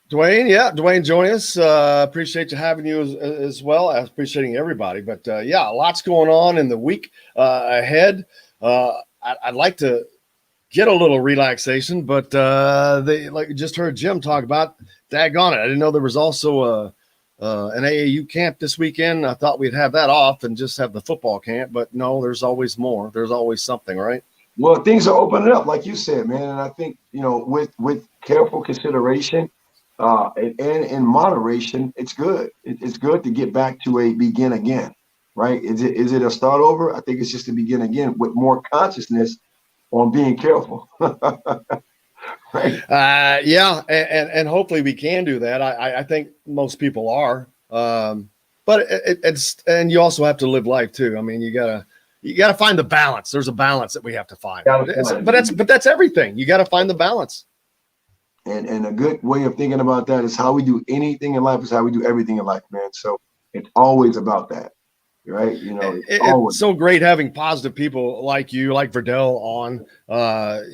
Dwayne, Dwayne, join us. Appreciate you having you as well. Appreciating everybody. But lots going on in the week ahead. I'd like to get a little relaxation, but they like you just heard Jim talk about. Daggone it! I didn't know there was also an AAU camp this weekend. I thought we'd have that off and just have the football camp, but no, there's always more. There's always something, right? Well, things are opening up, like you said, man. And I think, with careful consideration and in moderation, it's good. It's good to get back to a begin again, right? Is it a start over? I think it's just to begin again with more consciousness on being careful. Right? And hopefully we can do that. I think most people are. But and you also have to live life too. I mean, you gotta find the balance. There's a balance that we have to find. But that's everything. You got to find the balance. And a good way of thinking about that is how we do anything in life is how we do everything in life, man. So it's always about that, right? It's so great having positive people like you, like Verdell on.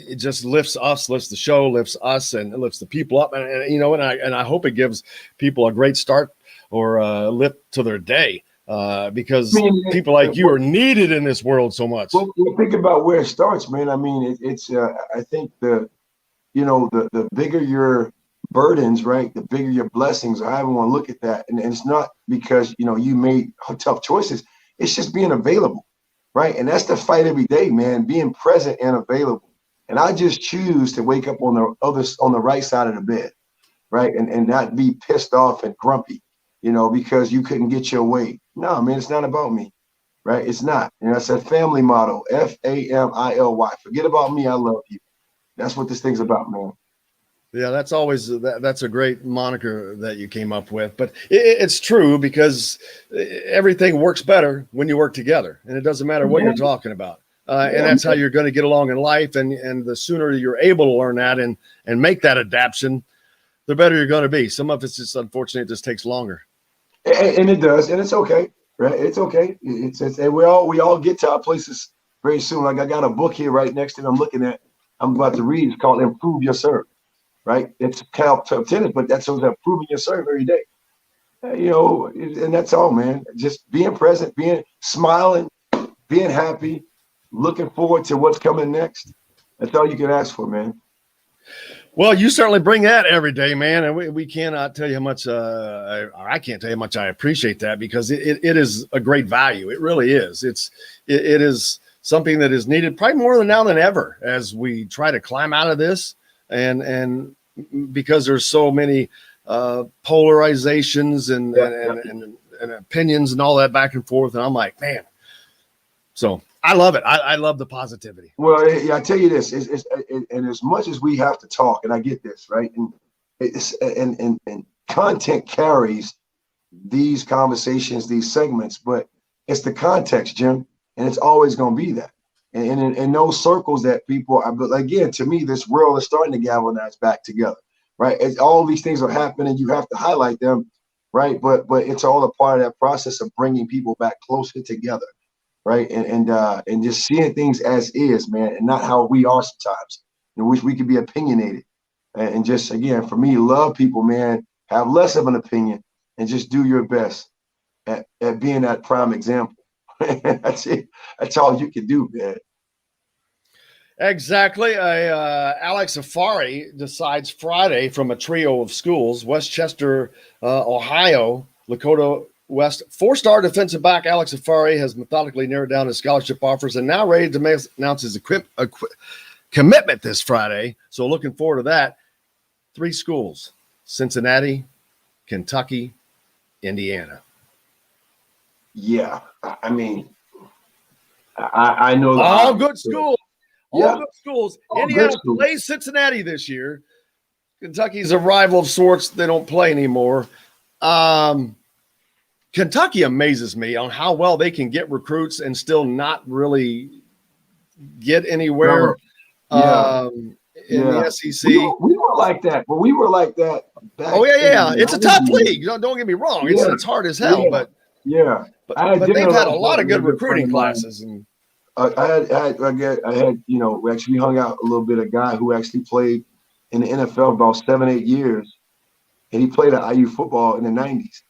It just lifts us, lifts the show, lifts us, and it lifts the people up. And I hope it gives people a great start or a lift to their day. Because people like you are needed in this world so much. Well, think about where it starts, man. I mean, it's I think the bigger your burdens, right? The bigger your blessings, or however you want to look at that. And it's not because, you made tough choices. It's just being available, right? And that's the fight every day, man. Being present and available. And I just choose to wake up on the right side of the bed, right? And not be pissed off and grumpy, because you couldn't get your way. No, man, it's not about me, right? It's not. It's a family motto, FAMILY. Forget about me, I love you. That's what this thing's about, man. Yeah, that's always that's a great moniker that you came up with. But it's true because everything works better when you work together, and it doesn't matter what you're talking about. And that's how you're going to get along in life. And the sooner you're able to learn that and make that adaptation, the better you're going to be. Some of it's just unfortunate; it just takes longer. And it does, and it's okay, right? It's okay. It's and we all get to our places very soon. Like I got a book here right next to me. I'm about to read. It's called "Improve Your Serve." Right? It's kind of tennis, but that's improving your serve every day. And that's all, man. Just being present, being smiling, being happy, looking forward to what's coming next. That's all you can ask for, man. Well, you certainly bring that every day, man. And we cannot tell you how much, I can't tell you how much I appreciate that because it is a great value. It really is. It is something that is needed probably more than now than ever as we try to climb out of this. And because there's so many polarizations and opinions and all that back and forth, and I'm like, man. So I love it. I love the positivity. Well, I tell you this, and as much as we have to talk, and I get this, right, and content carries these conversations, these segments, but it's the context, Jim, and it's always going to be that. And in those circles that people are, but again, to me, this world is starting to galvanize back together, right? All these things are happening. You have to highlight them, right? But it's all a part of that process of bringing people back closer together, right? And just seeing things as is, man, and not how we are sometimes. In which we could be opinionated, and just again, for me, love people, man. Have less of an opinion and just do your best at being that prime example. That's it. That's all you can do, man. Exactly. Alex Safari decides Friday from a trio of schools: Westchester, Ohio, Lakota West. 4-star defensive back Alex Safari has methodically narrowed down his scholarship offers and now ready to announce his commitment this Friday. So looking forward to that. 3 schools: Cincinnati, Kentucky, Indiana. Yeah, I mean, I know all good schools. All good schools. Indiana plays Cincinnati this year. Kentucky's a rival of sorts. They don't play anymore. Kentucky amazes me on how well they can get recruits and still not really get anywhere in the SEC. We were like that, but we were like that back then. It's a tough league. Don't get me wrong. It's hard as hell, but they've had a lot of good recruiting classes. And I had, we actually hung out a little bit. A guy who actually played in the NFL about 7-8 years, and he played at IU football in the 90s.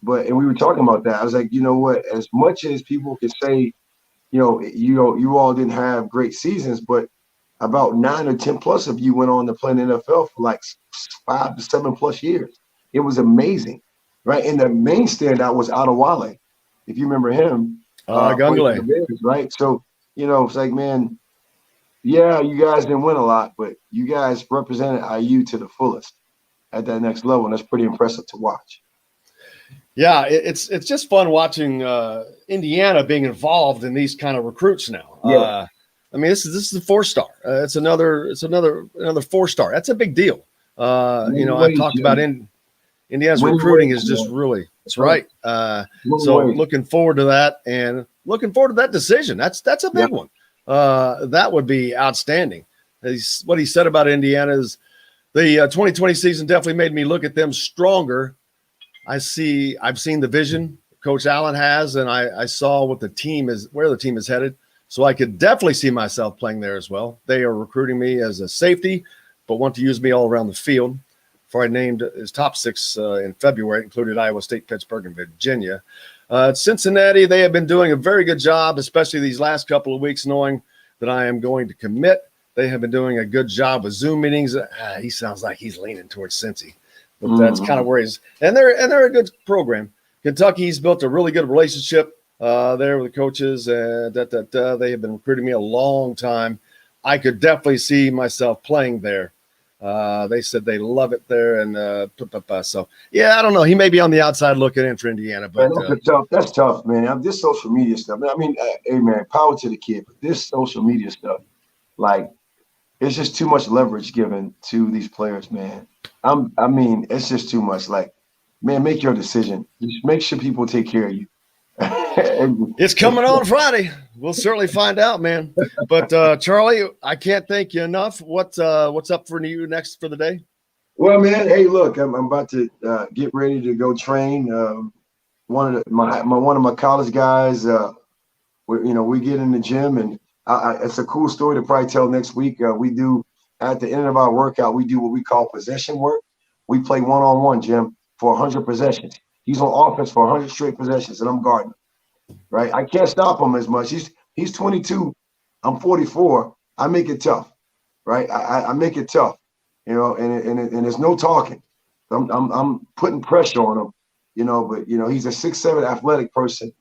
And we were talking about that. I was like, you know what? As much as people could say, you all didn't have great seasons, but about 9 or 10 plus of you went on to play in the NFL for like 5 to 7 plus years. It was amazing, right? And the main standout was Adewale, if you remember him. Gungale. Right? So, it's like, man, yeah, you guys didn't win a lot, but you guys represented IU to the fullest at that next level, and that's pretty impressive to watch. Yeah, it's just fun watching Indiana being involved in these kind of recruits now. Yeah. I mean, this is a 4-star. It's another 4-star. That's a big deal. I've talked about Indiana's recruiting is just really, that's right. So looking forward to that and looking forward to that decision. That's a big one. That would be outstanding. What he said about Indiana is the 2020 season definitely made me look at them stronger. I've seen the vision Coach Allen has, and I saw where the team is headed. So I could definitely see myself playing there as well. They are recruiting me as a safety, but want to use me all around the field. Before I named his top 6 in February, included Iowa State, Pittsburgh, and Virginia. At Cincinnati, they have been doing a very good job, especially these last couple of weeks, knowing that I am going to commit. They have been doing a good job with Zoom meetings. He sounds like he's leaning towards Cincy. But that's kind of where he's – and they're a good program. Kentucky's built a really good relationship there with the coaches. They have been recruiting me a long time. I could definitely see myself playing there. They said they love it there, and so yeah, I don't know. He may be on the outside looking in for Indiana, but that's tough, man. This social media stuff. I mean, hey man, power to the kid, but this social media stuff, like, it's just too much leverage given to these players, man. I mean, it's just too much. Like, man, make your decision. Just make sure people take care of you. It's coming on Friday. We'll certainly find out, man. But Charlie, I can't thank you enough. What's up for you next for the day? Well, man, hey, look, I'm about to get ready to go train. One of my college guys, we get in the gym, and it's a cool story to probably tell next week. We do, at the end of our workout, we do what we call possession work. We play one-on-one, Jim, for 100 possessions. He's on offense for 100 straight possessions, and I'm guarding him, right? I can't stop him as much. He's 22. I'm 44. I make it tough, right? I make it tough, and there's no talking. I'm putting pressure on him, but he's a 6'7" athletic person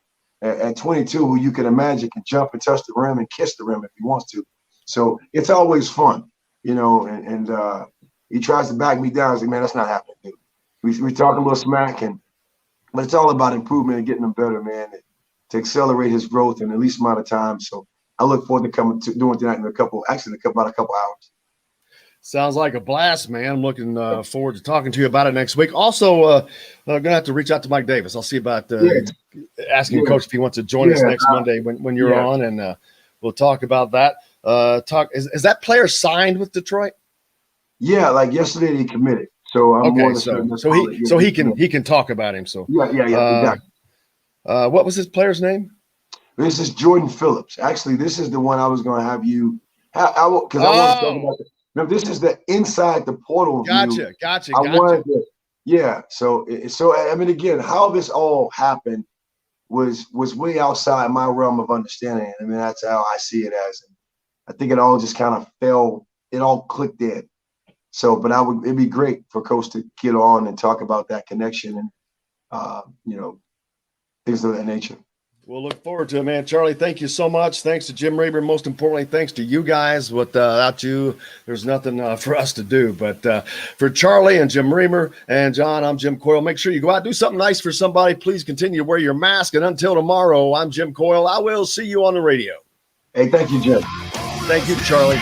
at 22 who you can imagine can jump and touch the rim and kiss the rim if he wants to. So it's always fun, and he tries to back me down. I say, man, that's not happening, dude. We talk a little smack, but it's all about improvement and getting him better, man, to accelerate his growth in the least amount of time. So I look forward to doing that in about a couple hours. Sounds like a blast, man. I'm looking forward to talking to you about it next week. Also, I'm going to have to reach out to Mike Davis. I'll see about asking Coach if he wants to join us next Monday when you're on, and we'll talk about that. Is that player signed with Detroit? Yeah, like yesterday he committed. So I'm he can talk about him. So exactly. What was his player's name? This is Jordan Phillips. Actually, this is the one I was going to have you because I want to talk about this. Now, this is the inside the portal view. Gotcha. So I mean, again, how this all happened was way outside my realm of understanding. I mean, that's how I see it as. I think it all just kind of fell. It all clicked in. So, but it'd be great for Coach to get on and talk about that connection and, things of that nature. We'll look forward to it, man. Charlie, thank you so much. Thanks to Jim Reamer. Most importantly, thanks to you guys. Without you, there's nothing for us to do. But for Charlie and Jim Reamer and John, I'm Jim Coyle. Make sure you go out and do something nice for somebody. Please continue to wear your mask. And until tomorrow, I'm Jim Coyle. I will see you on the radio. Hey, thank you, Jim. Thank you, Charlie.